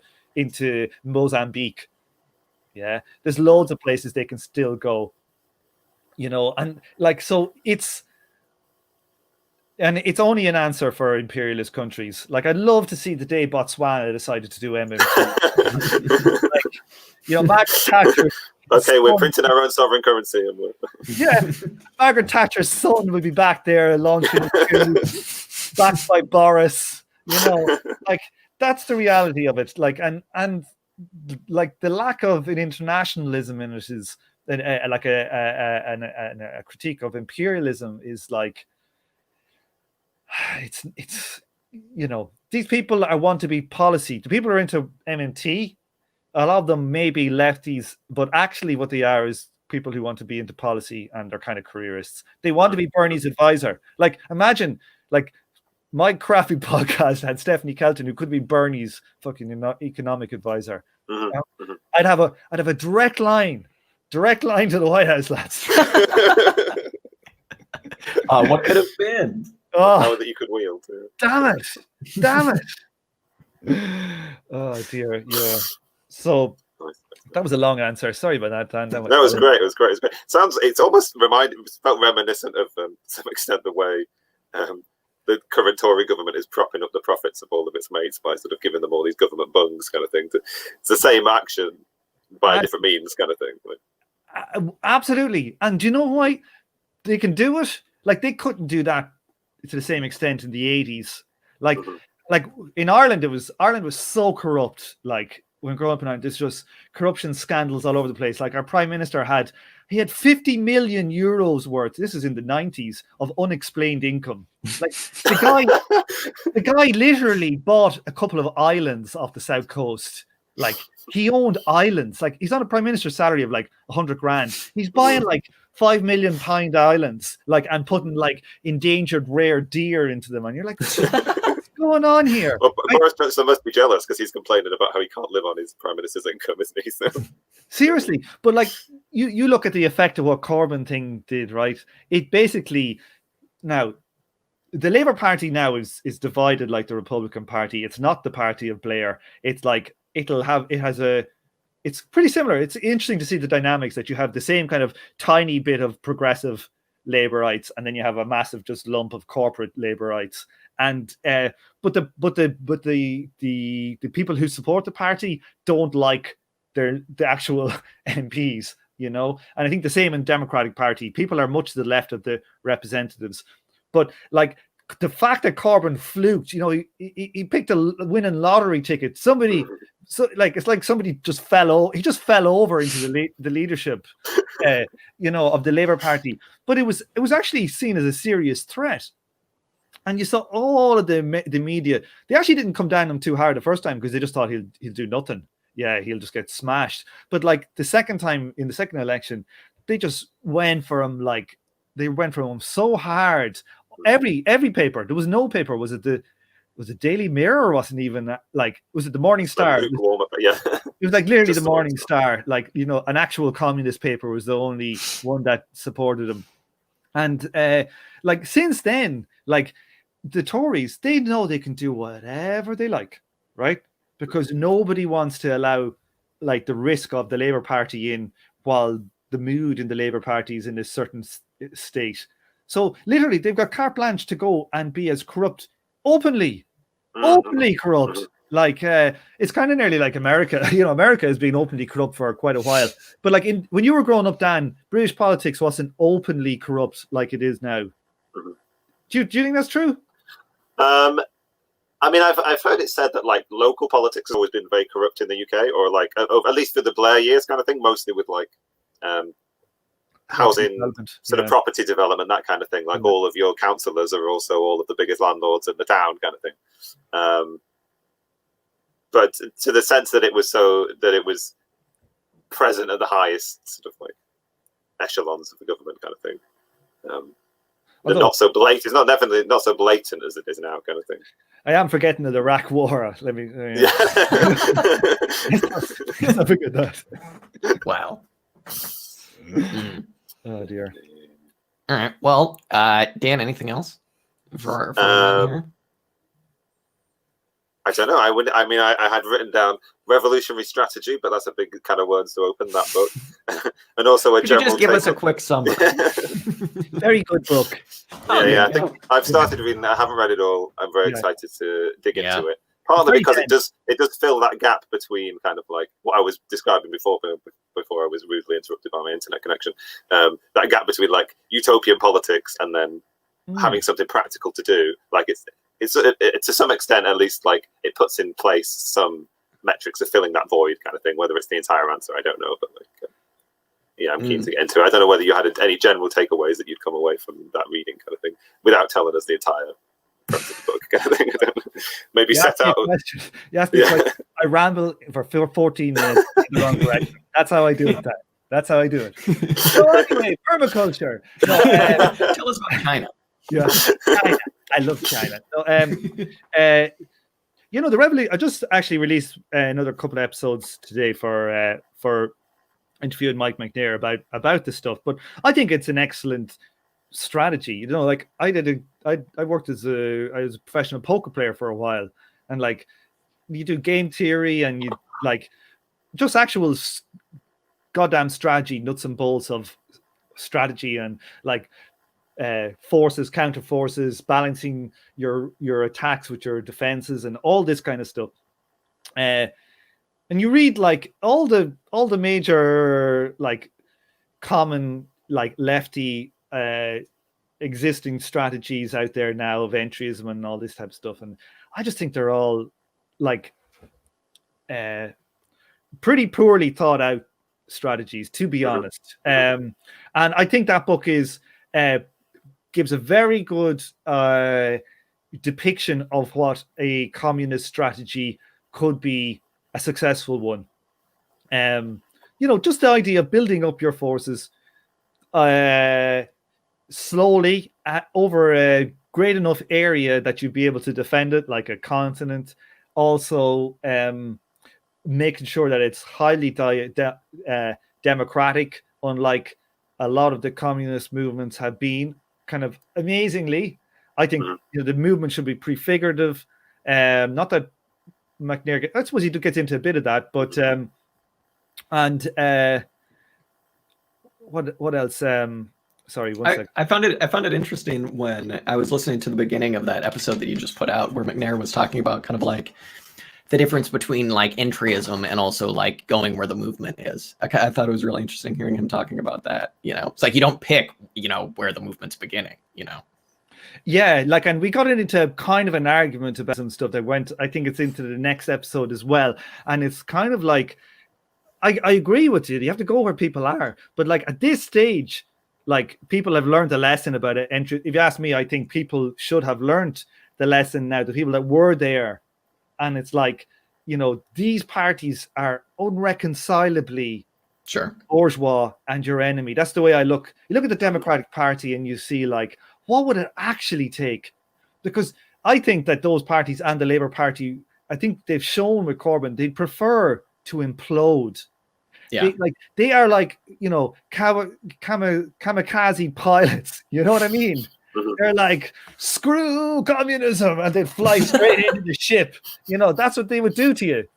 Mozambique. Yeah, there's loads of places they can still go. And like, so it's only an answer for imperialist countries. Like, I'd love to see the day Botswana decided to do MMT. Margaret Thatcher. Okay, we're printing our own sovereign currency. Yeah, Margaret Thatcher's son would be back there launching backed by Boris. Like, that's the reality of it. Like, and like the lack of an internationalism in it is like a critique of imperialism is like, it's these people want to be policy. The people who are into MMT, a lot of them may be lefties, but actually what they are is people who want to be into policy, and they're kind of careerists. They want to be Bernie's advisor. Like, imagine, like, my crappy podcast had Stephanie Kelton, who could be Bernie's fucking economic advisor. Mm-hmm. I'd have a direct line to the White House, lads. What could have been? Power that you could wield. Damn it! Oh dear, yeah. So that was a long answer. Sorry about that, Dan. That was great. It was great. It's almost felt reminiscent of to some extent the way the current Tory government is propping up the profits of all of its mates by sort of giving them all these government bungs kind of thing. It's the same action by a different means kind of thing. Absolutely. And do you know why they can do it? Like, they couldn't do that to the same extent in the 80s. Like, like in Ireland, Ireland was so corrupt. Like, when growing up in Ireland, there's just corruption scandals all over the place. Like, our prime minister had 50 million euros worth, this is in the 90s, of unexplained income. Like, the guy literally bought a couple of islands off the south coast. Like, he owned islands. Like, he's on a prime minister's salary of like 100 grand. He's buying like £5 million islands, like, and putting like endangered rare deer into them. And you're like, what's going on here? Well, Boris Johnson must be jealous because he's complaining about how he can't live on his prime minister's income, isn't he? So. Seriously, but like, you look at the effect of what Corbyn thing did, right? It basically, now, the Labour Party now is divided like the Republican Party. It's not the party of Blair. It's like, it's pretty similar. It's interesting to see the dynamics that you have the same kind of tiny bit of progressive Labourites, and then you have a massive just lump of corporate Labourites. And but the people who support the party don't like the actual MPs, you know. And I think the same in Democratic Party. People are much to the left of the representatives, but like the fact that Corbyn fluked, you know, he picked a winning lottery ticket. Somebody, so like it's like somebody just he just fell over into the leadership, you know, of the Labour Party. But it was actually seen as a serious threat. And you saw all of the media. They actually didn't come down on him too hard the first time because they just thought he'll do nothing. Yeah, he'll just get smashed. But like the second time in the second election, they just went for him. Like they went for him so hard. Every paper. There was no paper. Was it the Daily Mirror? Or wasn't even like, was it the Morning Star? Yeah. It was like literally the Morning Star. Like, you know, an actual communist paper was the only one that supported him. And like since then, like the Tories, they know they can do whatever they like, right? Because nobody wants to allow like the risk of the Labour Party in while the mood in the Labour Party is in a certain state. So literally they've got carte blanche to go and be as corrupt openly corrupt. Like it's kind of nearly like America. You know, America has been openly corrupt for quite a while. But like when you were growing up, Dan, British politics wasn't openly corrupt like it is now. Do you think that's true? I mean, I've heard it said that like local politics has always been very corrupt in the UK, or like at least for the Blair years kind of thing, mostly with like housing, sort of property development, that kind of thing. Like all of your councillors are also all of the biggest landlords in the town, kind of thing. But to the sense that it was present at the highest sort of like echelons of the government, kind of thing. Not so blatant. It's definitely not so blatant as it is now, kind of thing. I am forgetting the Iraq War. Let me. Let's not forget that. Wow. Oh dear. All right. Well, Dan, anything else for I don't know. I had written down revolutionary strategy, but that's a big kind of words to open that book. And also a general. Could you just give us a quick summary? Very good book. Yeah. I think I've started reading. I haven't read it all. I'm very excited to dig into it. Partly because it does fill that gap between kind of like what I was describing before I was rudely interrupted by my internet connection. That gap between like utopian politics and then having something practical to do. Like it's to some extent, at least, like it puts in place some metrics of filling that void, kind of thing. Whether it's the entire answer, I don't know, but like, I'm keen to get into it. I don't know whether you had any general takeaways that you'd come away from that reading, kind of thing, without telling us the entire premise of the book, kind of thing. I don't know. Maybe set out. You asked me a question. I ramble for 14 minutes in the wrong direction. That's how I do it. That's how I do it. So anyway, permaculture. No, tell us about China. Yeah, China. I love China. So, you know, the revolution. I just actually released another couple of episodes today for interviewing Mike McNair about this stuff. But I think it's an excellent strategy. You know, like I worked as a professional poker player for a while, and like you do game theory and you like just actual goddamn strategy, nuts and bolts of strategy and like. Forces, counter forces, balancing your attacks with your defenses, and all this kind of stuff. And you read like all the major like common like lefty existing strategies out there now of entryism and all this type of stuff, and I just think they're all like pretty poorly thought out strategies, to be honest. And I think that book is. Gives a very good depiction of what a communist strategy could be, a successful one. You know, just the idea of building up your forces slowly over a great enough area that you'd be able to defend it, like a continent. Also, making sure that it's highly democratic, unlike a lot of the communist movements have been. Kind of amazingly, I think the movement should be prefigurative. Not that McNair, I suppose he gets into a bit of that, but what else? Sorry, one second. I found it interesting when I was listening to the beginning of that episode that you just put out, where McNair was talking about kind of like the difference between like entryism and also like going where the movement is. I thought it was really interesting hearing him talking about that. You know, it's like you don't pick, you know, where the movement's beginning, you know. Yeah, like, and we got into kind of an argument about some stuff that went, I think it's into the next episode as well. And it's kind of like, I agree with you. You have to go where people are. But like at this stage, like people have learned a lesson about it. And if you ask me, I think people should have learned the lesson now, the people that were there. And it's like, you know, these parties are unreconcilably bourgeois and your enemy. That's the way I look. You look at the Democratic Party and you see like, what would it actually take? Because I think that those parties and the Labour Party, I think they've shown with Corbyn, they'd prefer to implode. Yeah. They are like, you know, kamikaze pilots. You know what I mean? They're like, screw communism, and they'd fly straight into the ship. You know, that's what they would do to you.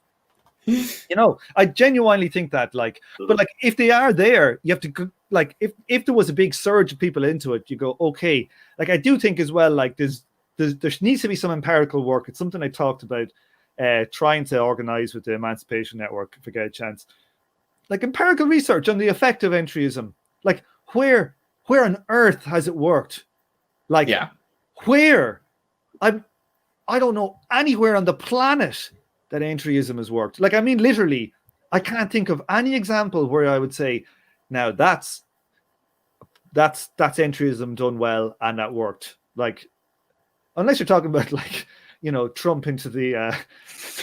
You know, I genuinely think that, like, but like, if they are there, you have to go, like, if there was a big surge of people into it, you go, okay. Like, I do think as well, like, there needs to be some empirical work. It's something I talked about trying to organize with the Emancipation Network if I get a chance. Like, empirical research on the effect of entryism. Like, where on earth has it worked? Like, where? I don't know anywhere on the planet that entryism has worked. Like, I mean, literally, I can't think of any example where I would say, now that's entryism done well and that worked. Like, unless you're talking about, like, you know, Trump into the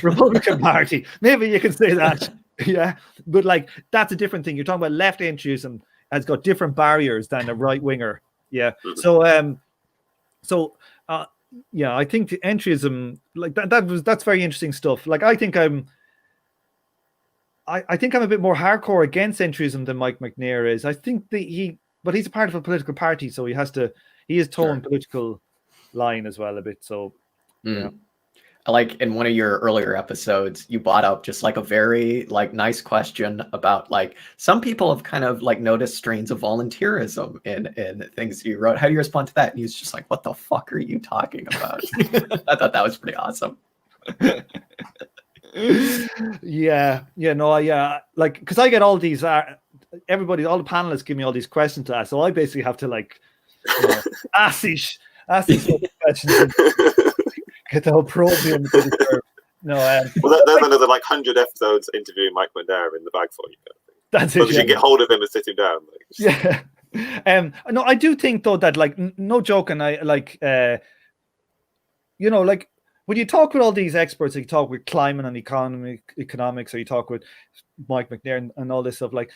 Republican Party, maybe you can say that. Yeah, but like, that's a different thing. You're talking about left entryism has got different barriers than a right winger. Yeah. So yeah, I think the entryism, like that's very interesting stuff. Like, I think I'm a bit more hardcore against entryism than Mike McNair is. I think but he's a part of a political party, so he is towing political line as well a bit. So yeah. Like, in one of your earlier episodes, you brought up just like a very like nice question about like some people have kind of like noticed strains of volunteerism in things you wrote. How do you respond to that? And he was just like, "What the fuck are you talking about?" I thought that was pretty awesome. Yeah, like, because I get all these all the panelists give me all these questions to ask, so I basically have to like, you know, ask these questions. Get the whole program. No, well, there's another like 100 episodes interviewing Mike McNair in the bag for you. That's it. So you should get hold of him and sit him down. Like. Yeah. No, I do think though that, like, no joke, and I like, you know, like, when you talk with all these experts, you talk with Kleiman and economics, or you talk with Mike McNair and all this stuff, like,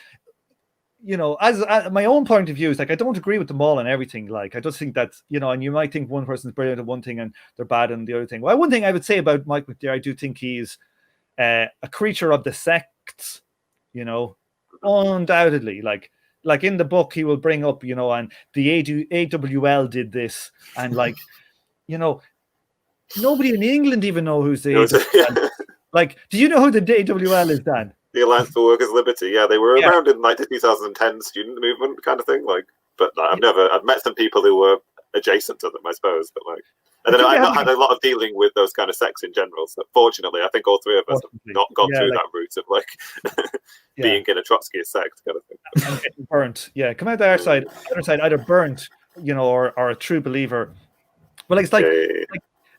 you know, as my own point of view is like, I don't agree with them all and everything. Like, I just think that, you know, and you might think one person's brilliant at one thing and they're bad in the other thing. Well, one thing I would say about Mike McNair, I do think he's a creature of the sects, you know, undoubtedly. Like in the book, he will bring up, you know, and the AWL did this, and like, you know, nobody in England even know who's the AWL. Like, do you know who the AWL is, Dan? The Alliance for Workers' Liberty. Yeah, they were around in like the 2010 student movement kind of thing. Like, but like, I've met some people who were adjacent to them, I suppose. But like, and then I've not had a lot of dealing with those kind of sects in general. So fortunately, I think all three of us have not gone through that route of like being in a Trotskyist sect kind of thing. And getting burnt. Yeah, come out the other side, either burnt, you know, or a true believer. But like, it's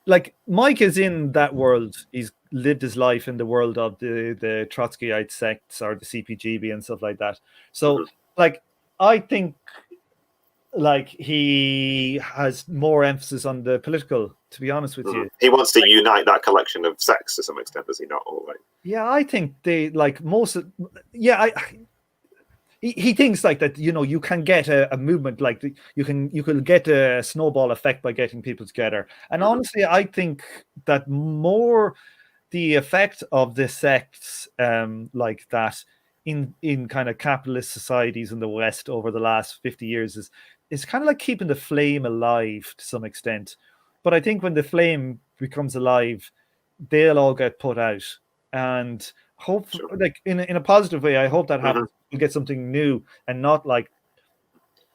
like Mike is in that world. He's lived his life in the world of the Trotskyite sects or the CPGB and stuff like that. So like, I think like he has more emphasis on the political, to be honest with you. He wants to unite that collection of sects to some extent, does he not? Or like, yeah, I think they like most of, he thinks like that, you know, you can get a movement, like you could get a snowball effect by getting people together. And honestly, I think that more the effect of the sects like that in kind of capitalist societies in the West over the last 50 years is kind of like keeping the flame alive to some extent. But I think when the flame becomes alive, they'll all get put out. And hopefully, like in a positive way, I hope that happens. We'll get something new and not like.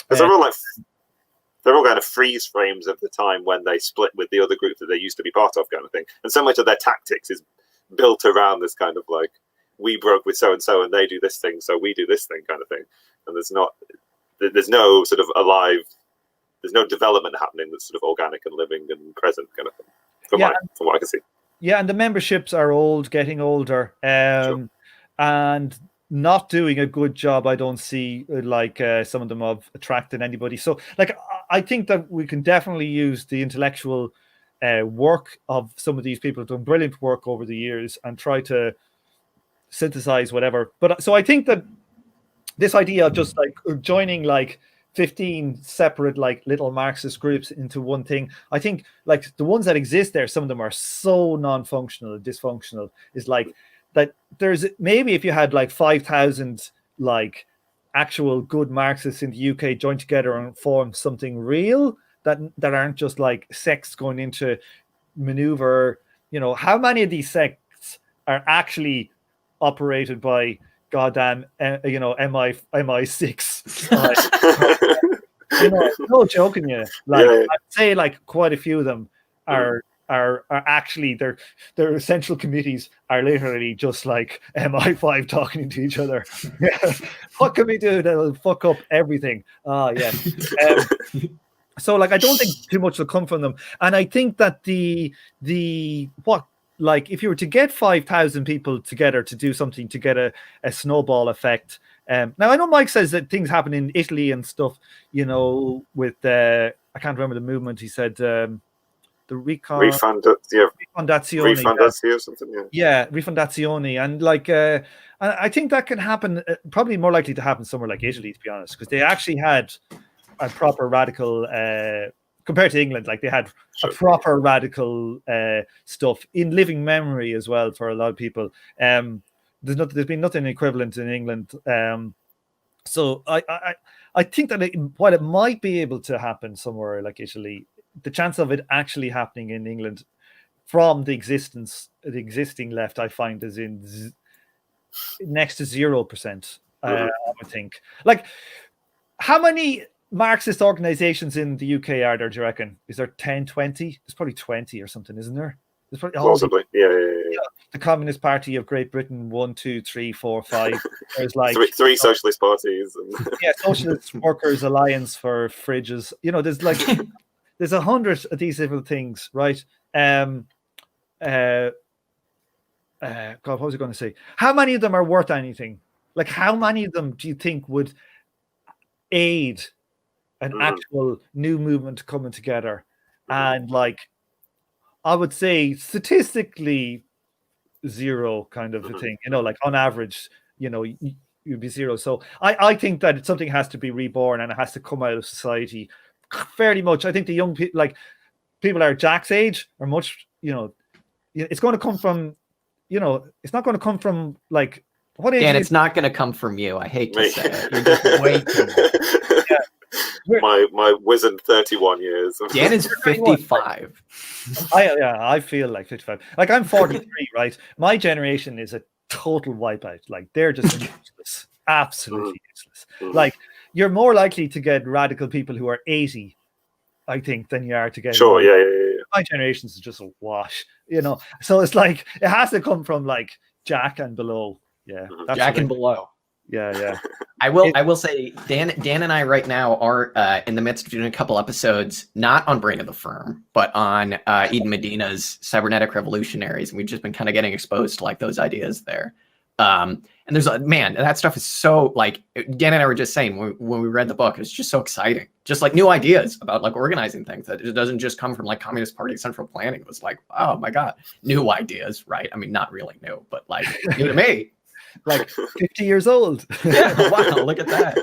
They're all kind of freeze frames of the time when they split with the other group that they used to be part of, kind of thing. And so much of their tactics is built around this kind of like, we broke with so and so and they do this thing, so we do this thing kind of thing. And there's no sort of alive, there's no development happening that's sort of organic and living and present kind of thing, from what I can see. Yeah, and the memberships are old, getting older, and not doing a good job. I don't see like some of them of attracting anybody. So like, I think that we can definitely use the intellectual work of some of these people who've done brilliant work over the years and try to synthesize whatever. But so I think that this idea of just like joining like 15 separate like little Marxist groups into one thing, I think like the ones that exist there, some of them are so non-functional and dysfunctional, is like that there's maybe if you had like 5,000 like actual good Marxists in the UK join together and form something real that aren't just like sects going into maneuver, you know, how many of these sects are actually operated by goddamn MI6 you know, no joking, like I'd say like quite a few of them are actually their central committees are literally just like MI5 talking to each other. What can we do that'll fuck up everything? So like I don't think too much will come from them, and I think that the like if you were to get 5,000 people together to do something to get a snowball effect. Now I know Mike says that things happen in Italy and stuff, you know, with I can't remember the movement. He said the Rifondazione or something. Yeah, Rifondazione, and like I think that can happen. Probably more likely to happen somewhere like Italy, to be honest, because they actually had a proper radical. Compared to England, like they had a proper radical stuff in living memory as well for a lot of people. There's been nothing equivalent in England. So I think that while it might be able to happen somewhere like Italy, the chance of it actually happening in England from the existing left, I find is in next to 0%. I would think. Like, how many Marxist organizations in the UK are there, do you reckon? Is there 10, 20? There's probably 20 or something, isn't there? There's probably, possibly. Yeah. The Communist Party of Great Britain, 1, 2, 3, 4, 5. There's like three socialist parties. And... Socialist Workers Alliance for fridges. You know, there's like there's 100 of these little things, right? God, what was I going to say? How many of them are worth anything? Like, how many of them do you think would aid an actual new movement coming together? And like, I would say statistically 0 kind of a thing, you know, like on average, you know, you'd be 0. So I think that something has to be reborn and it has to come out of society fairly much. I think the young people, like people our Jack's age, are much, you know, it's going to come from, you know, it's not going to come from like, what age? Dan, it's not going to come from you. I hate to say it. You're just waiting. My wizened 31 years. Dan is 55. I feel like 55. Like I'm 43, right? My generation is a total wipeout. Like they're just useless, absolutely useless. Like you're more likely to get radical people who are 80, I think, than you are to get. Sure, yeah. My generation is just a wash, you know. So it's like it has to come from like Jack and below. Yeah, Jack and below. Yeah. I will say Dan and I right now are in the midst of doing a couple episodes, not on Brain of the Firm, but on Eden Medina's Cybernetic Revolutionaries, and we've just been kind of getting exposed to like those ideas there. And there's that stuff is so like Dan and I were just saying when we read the book, it's just so exciting, just like new ideas about like organizing things that it doesn't just come from like Communist Party central planning. It was like, oh my god, new ideas, right? I mean, not really new, but like new to me. Like 50 years old. Yeah, wow, look at that.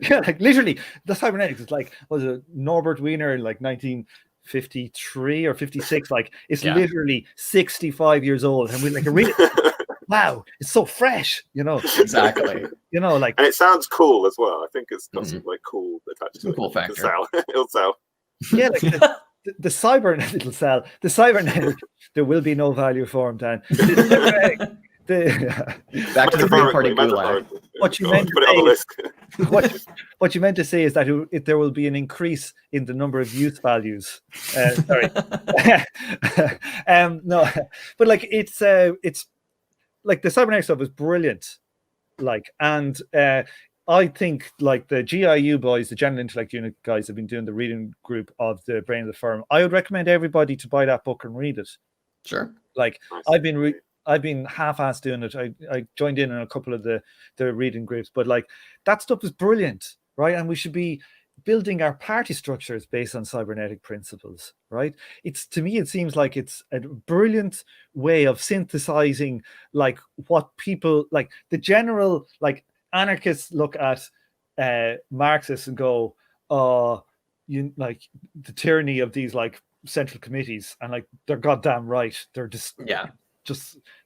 Yeah, like literally the cybernetics is like, was it Norbert Wiener in like 1953 or 56? Like it's literally 65 years old, and we're like read it. Wow, it's so fresh, you know. Exactly. You know, like, and it sounds cool as well. I think it's got some like cool attached to it. Cool factor. It'll sell. Yeah, like the cybernetic will sell. The cybernetic, there will be no value for him, Dan. Back to the Green Party gulag. What you meant put it on the list. what you meant to say is that there will be an increase in the number of youth values. Sorry, no, but like it's like the cybernetics stuff is brilliant, like, and I think like the GIU boys, the General Intellect Unit guys, have been doing the reading group of The Brain of the Firm. I would recommend everybody to buy that book and read it. Sure. Like I've been half-assed doing it. I joined in on a couple of the reading groups, but like that stuff is brilliant, right? And we should be building our party structures based on cybernetic principles, right? It's, to me, it seems like it's a brilliant way of synthesizing like what people like. The general like anarchists look at Marxists and go, you like the tyranny of these like central committees, and like they're goddamn right. They're just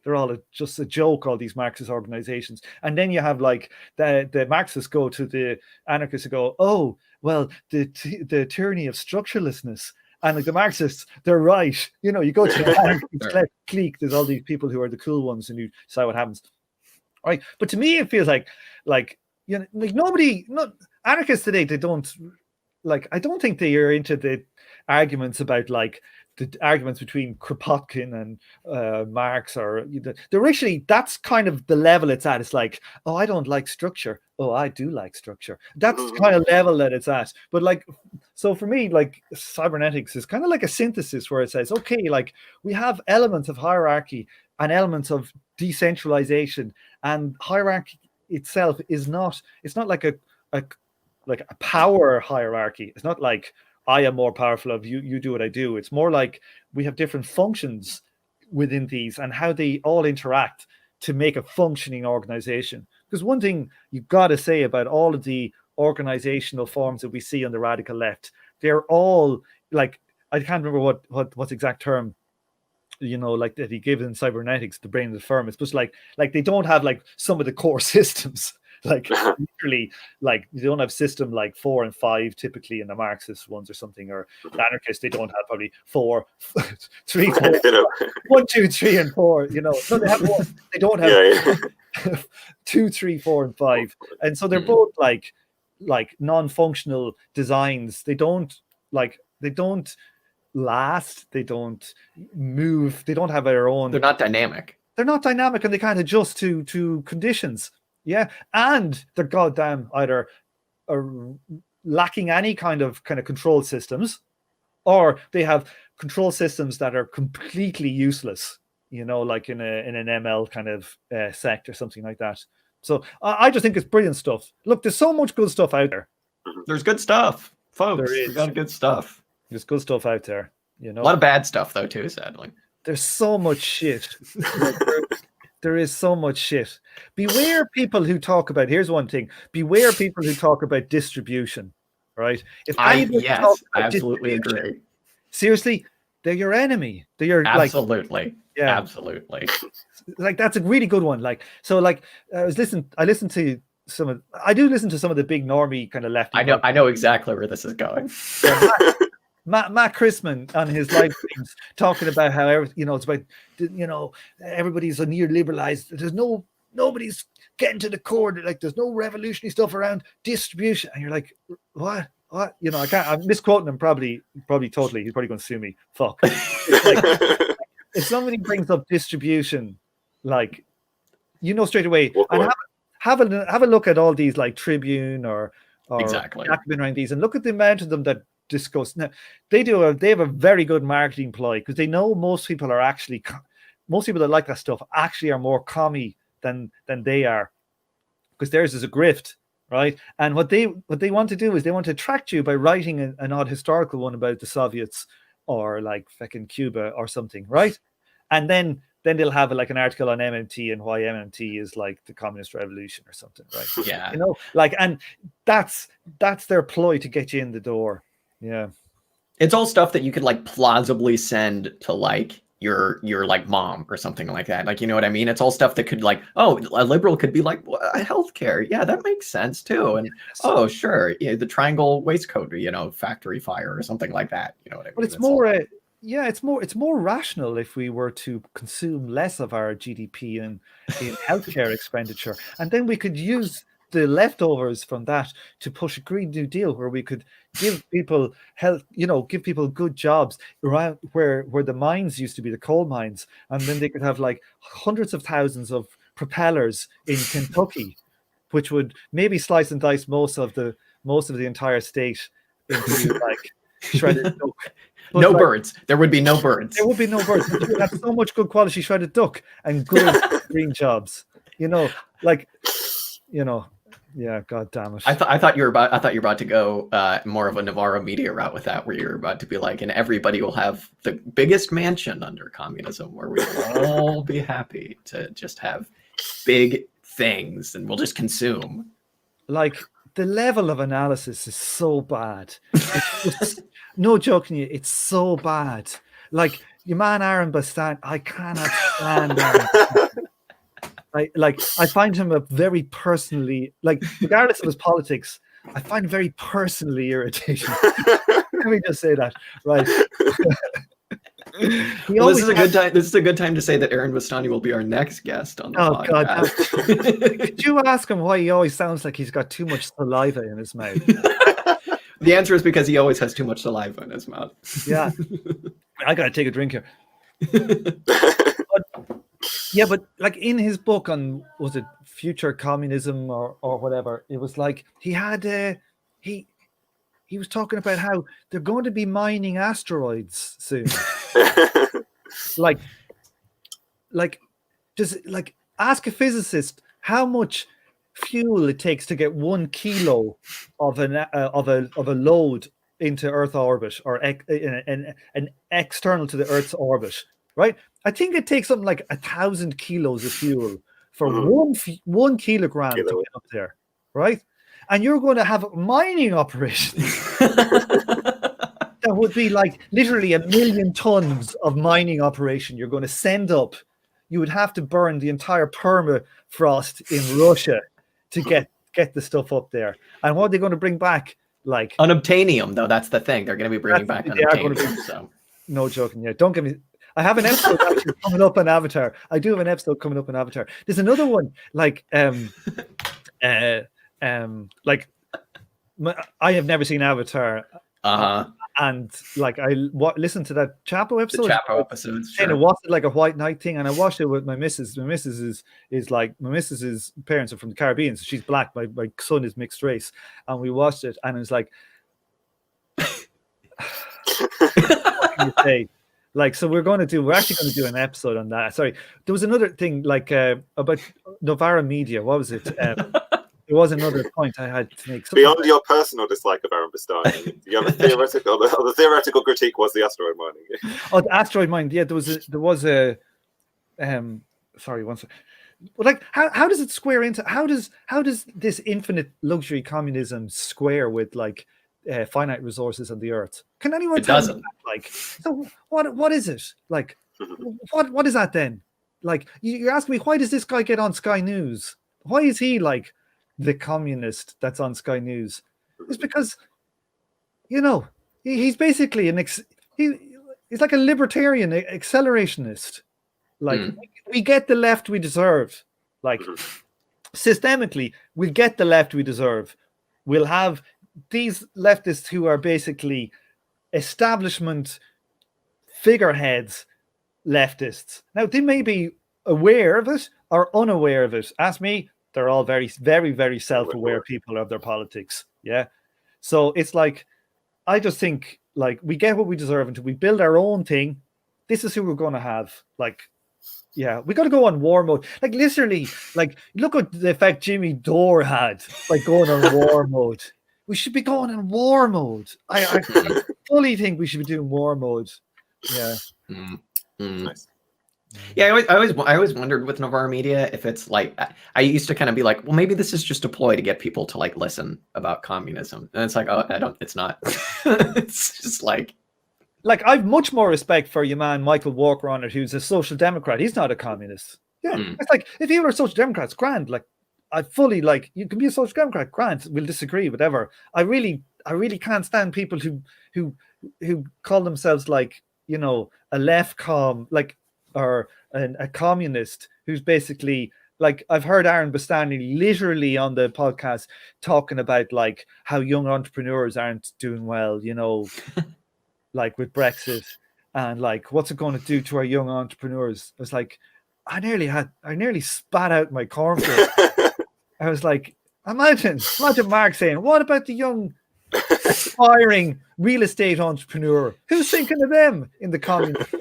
they're all just a joke, all these Marxist organizations. And then you have like the Marxists go to the anarchists and go, oh well, the tyranny of structurelessness. And like the Marxists, they're right. You know, you go to the anarchist clique, there's all these people who are the cool ones, and you decide what happens. All right, but to me it feels like you know, like anarchists today, they don't like, I don't think they are into the arguments about like the arguments between Kropotkin and Marx, or they're actually, that's kind of the level it's at. It's like, oh, I don't like structure. Oh, I do like structure. That's the kind of level that it's at. But like, so for me, like cybernetics is kind of like a synthesis where it says, okay, like we have elements of hierarchy and elements of decentralization, and hierarchy itself is not, it's not like a power hierarchy. It's not like I am more powerful of you, you do what I do. It's more like we have different functions within these and how they all interact to make a functioning organization. Because one thing you've got to say about all of the organizational forms that we see on the radical left, they're all like, I can't remember what's exact term, you know, like that he gave in cybernetics, the brain of the firm. It's just like they don't have like some of the core systems. Like literally, like they don't have system like 4 and 5 typically in the Marxist ones or something, or the anarchists, they don't have probably 4, 3, 4, 1, 2, 3, and 4. You know, no, they have 1. They don't have 2, 3, 4, and 5, and so they're both like non-functional designs. They don't last. They don't move. They don't have their own. They're not dynamic. They're not dynamic, and they can't adjust to conditions. Yeah, and they're goddamn either are lacking any kind of control systems, or they have control systems that are completely useless. You know, like in an ML kind of sect or something like that. So I just think it's brilliant stuff. Look, there's so much good stuff out there. There's good stuff, folks. There is. We got good stuff. There's good stuff out there. You know, a lot of bad stuff though too. Sadly, there's so much shit. There is so much shit. Beware people who talk about, here's one thing, beware people who talk about distribution, right? If I absolutely agree. Seriously, they're your enemy. They're your absolutely. Like, yeah. Absolutely. Like that's a really good one. Like, so like I listened to some of the big normie kind of left. I know exactly where this is going. Matt Christman on his live streams talking about how it's about, everybody's a neoliberalized. There's nobody's getting to the core. Like there's no revolutionary stuff around distribution, and you're like, what? You know, I'm misquoting him probably totally. He's probably going to sue me. Fuck. Like, if somebody brings up distribution, like, straight away, and have a look at all these like Tribune or exactly around these, and look at the amount of them that discuss. Now they have a very good marketing ploy, because they know most people that like that stuff actually are more commie than they are, because theirs is a grift, right? And what they want to do is they want to attract you by writing an odd historical one about the Soviets or like fucking Cuba or something, right? And then they'll have like an article on MMT and why MMT is like the communist revolution or something, right? Yeah, and that's their ploy to get you in the door. Yeah, it's all stuff that you could like plausibly send to like your like mom or something like that. Like, you know what I mean? It's all stuff that could like, oh, a liberal could be like, well, healthcare, yeah, that makes sense too. And oh, sure, yeah, the triangle waistcoat, factory fire or something like that. You know what I mean? But it's more, it's more rational if we were to consume less of our GDP in healthcare expenditure, and then we could use the leftovers from that to push a Green New Deal where we could give people health, give people good jobs around where the mines used to be, the coal mines, and then they could have like hundreds of thousands of propellers in Kentucky, which would maybe slice and dice most of the entire state into like shredded duck. But no birds. There would be no birds. There would be no birds. But you would have so much good quality shredded duck and good green jobs. Yeah, God damn it. I thought you were about to go more of a Navarro media route with that, where you're about to be like, and everybody will have the biggest mansion under communism, where we will all be happy to just have big things and we'll just consume. Like, the level of analysis is so bad. No joking, it's so bad. Like, your man Aaron Bastani, I cannot stand Aaron. I find him a very personally, like, regardless of his politics, I find him very personally irritating. Let me just say that, right? Well, this is a good time. This is a good time to say that Aaron Bastani will be our next guest on the podcast. God, could you ask him why he always sounds like he's got too much saliva in his mouth? The answer is because he always has too much saliva in his mouth. Yeah, I gotta take a drink here. But like in his book on, was it Future Communism or whatever, it was like he had he was talking about how they're going to be mining asteroids soon. Just ask a physicist how much fuel it takes to get 1 kilo of a load into Earth orbit, or an external to the Earth's orbit, right? I think it takes something like 1,000 kilos of fuel for 1 kilogram to get up there, right? And you're going to have a mining operation that would be like literally 1 million tons of mining operation you're going to send up. You would have to burn the entire permafrost in Russia to get the stuff up there. And what are they going to bring back? Like unobtainium, though. That's the thing. They're going to be bringing back unobtainium. So. No joking. Yeah, don't get me. I have an episode actually coming up on Avatar. I do have an episode coming up on Avatar. There's another one like I have never seen Avatar. And like I listened to that Chapo episode. The Chapo episodes. Sure. And I watched it like a white night thing, and I watched it with my missus. My missus is like, my missus's parents are from the Caribbean, so she's black. My son is mixed race, and we watched it, and it was like, what can you say? Like, so we're actually going to do an episode on that. Sorry, there was another thing like about Novara Media. What was it? There was another point I had to make. Beyond your personal dislike of Aaron Bastani, you have a theoretical. The theoretical critique was the asteroid mining. Oh, the asteroid mining. Yeah, there was a. Sorry, one second. But like, how does it square into? How does this infinite luxury communism square with like finite resources on the earth? Can anyone tell me that? Like, so what is it? Like, what is that then? Like, you're asking me, why does this guy get on Sky News? Why is he like the communist that's on Sky News? It's because, he's basically he's like a libertarian accelerationist. Like, we get the left we deserve. Like, systemically, we get the left we deserve. We'll have these leftists who are basically establishment figureheads leftists. Now, they may be aware of it or unaware of it. Ask me, they're all very, very, very self-aware people of their politics. Yeah. So it's like, I just think like we get what we deserve until we build our own thing. This is who we're going to have. Like, yeah, we got to go on war mode. Like, literally, like, look at the effect Jimmy Dore had by going on war mode. We should be going in war mode. I fully think we should be doing war mode. Yeah. Nice. Yeah, I always wondered with Navarro Media if it's like, I used to kind of be like, well, maybe this is just a ploy to get people to like listen about communism, and it's like, oh, it's not. It's just like I've much more respect for your man Michael Walker on it, who's a social democrat. He's not a communist. Yeah, it's like if you were a social democrat, it's grand. Like, I fully like, you can be a social democrat, grand. We'll disagree, whatever. I really can't stand people who call themselves like, a left com, like, or a communist who's basically like I've heard Aaron Bastani literally on the podcast talking about like how young entrepreneurs aren't doing well, you know, like with Brexit, and like what's it going to do to our young entrepreneurs. I was like, I nearly spat out my cornflakes. I was like, imagine Mark saying, what about the young aspiring real estate entrepreneur? Who's thinking of them in the comments?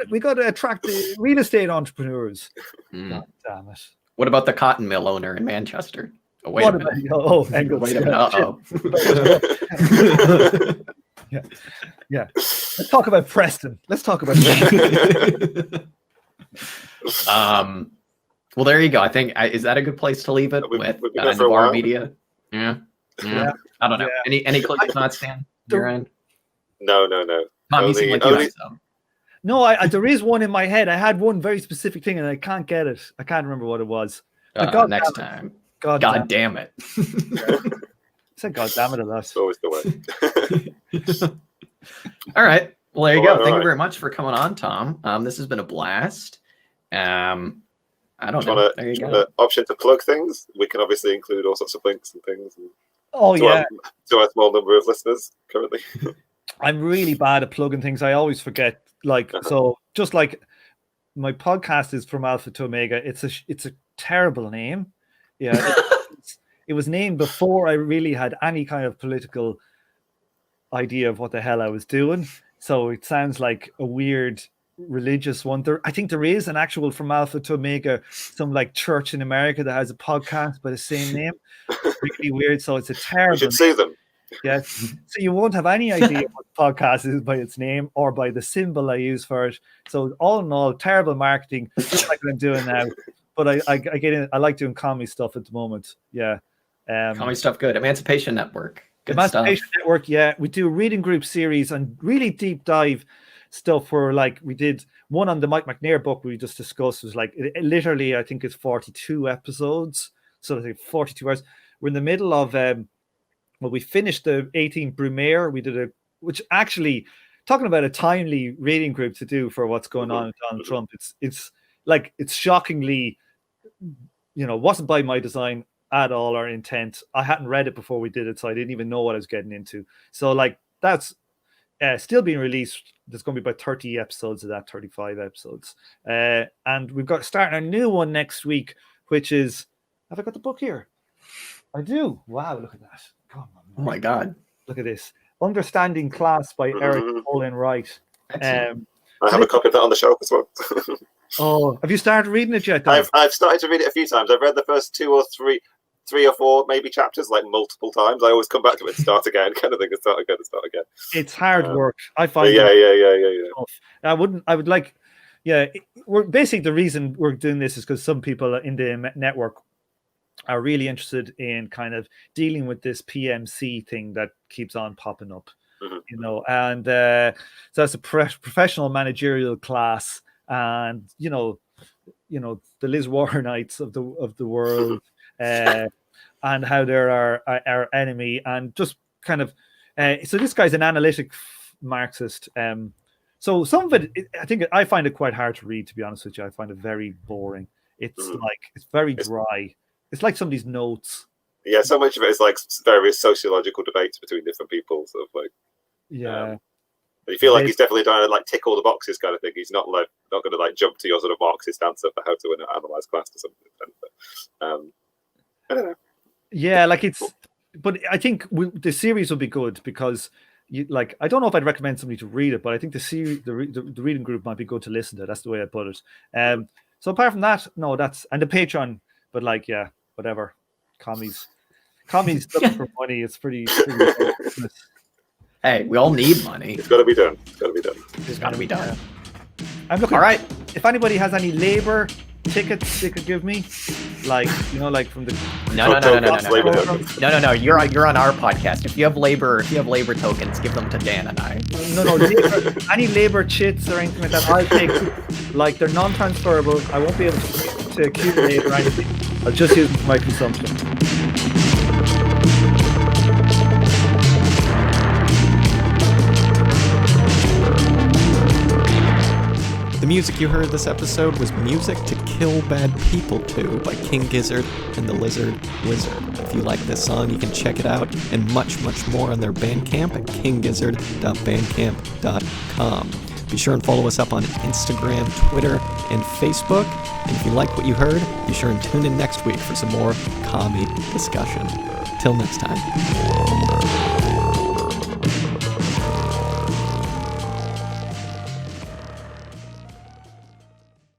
We got to attract the real estate entrepreneurs. God damn it. What about the cotton mill owner in Manchester? Oh, wait What a minute. about, Engels. Wait a minute. Uh-oh. Yeah. Let's talk about Preston. Well, there you go. I think is that a good place to leave it We've with been there for a Navarre while. Media? Yeah. I don't know. Yeah. Any closing thoughts, Dan? Your end? No. Tom, you seem like you have some. No, I there is one in my head. I had one very specific thing and I can't get it. I can't remember what it was. Next time. God damn it. I said God damn it a lot. It's always the way. All right. Well, there you go. Thank you right. very much for coming on, Tom. This has been a blast. I don't know. Want There you to go. option to plug things? We can obviously include all sorts of links and things. Oh, yeah. To our small number of listeners currently. I'm really bad at plugging things. I always forget. Like, so just like my podcast is From Alpha to Omega. It's a terrible name. Yeah. It was named before I really had any kind of political idea of what the hell I was doing. So it sounds like a weird religious one. I think there is an actual From Alpha to Omega, some like church in America that has a podcast by the same name. Really weird. So it's a terrible. You should see them. Yes. So you won't have any idea what the podcast is by its name or by the symbol I use for it. So all in all, terrible marketing, just like what I'm doing now. But I get in. I like doing comedy stuff at the moment. Yeah. Comedy stuff, good. Emancipation Network. Good Emancipation stuff. Network, yeah. We do a reading group series and really deep dive stuff where like we did one on the Mike McNair book we just discussed. It was like literally I think it's 42 episodes. So I think 42 hours. We're in the middle of we finished the 18th Brumaire. We did which actually talking about a timely reading group to do for what's going on with Donald Trump. It's shockingly, wasn't by my design at all or intent. I hadn't read it before we did it, so I didn't even know what I was getting into. So like that's still being released. There's going to be about 30 episodes of that, 35 episodes. And we've got starting a new one next week, which is, have I got the book here? I do. Wow, look at that. Come on, man. Oh my God. Look at this. Understanding Class by Eric Olin Wright. I have a copy of that on the shelf as well. Oh, have you started reading it yet? I've started to read it a few times. I've read the first two or three or four maybe chapters like multiple times. I always come back to it and start again, kind of thing, and start again. It's hard work. I find. Yeah. We're basically the reason we're doing this is because some people in the network are really interested in kind of dealing with this PMC thing that keeps on popping up, and so that's a professional managerial class, and the Liz Warrenites of the world, and how they're our enemy, and just kind of so this guy's an analytic Marxist. So some of it, I think I find it quite hard to read, to be honest with you. I find it very boring. It's very dry. It's like somebody's notes. Yeah, so much of it is like various sociological debates between different people, sort of like. Yeah. You feel like he's definitely trying to like tick all the boxes, kind of thing. He's not going to like jump to your sort of Marxist answer for how to analyze class or something. But, I don't know. Yeah, like but I think the series will be good because I don't know if I'd recommend somebody to read it, but I think the reading group might be good to listen to. That's the way I put it. So apart from that, no, and the Patreon. But whatever. Commies looking for money. It's pretty Hey, we all need money. It's got to be done. It's got to be done. I'm looking. All right. If anybody has any labor tickets they could give me, like from the No. You're on our podcast. If you have labor tokens, give them to Dan and I. No. Any labor chits or anything like that, I'll take. Like they're non-transferable. I won't be able to accumulate or anything. I'll just use them for my consumption. The music you heard this episode was Music to Kill Bad People To by King Gizzard and the Lizard Wizard. If you like this song, you can check it out and much, much more on their Bandcamp at kinggizzard.bandcamp.com. Be sure and follow us up on Instagram, Twitter, and Facebook. And if you like what you heard, be sure and tune in next week for some more commie discussion. Till next time.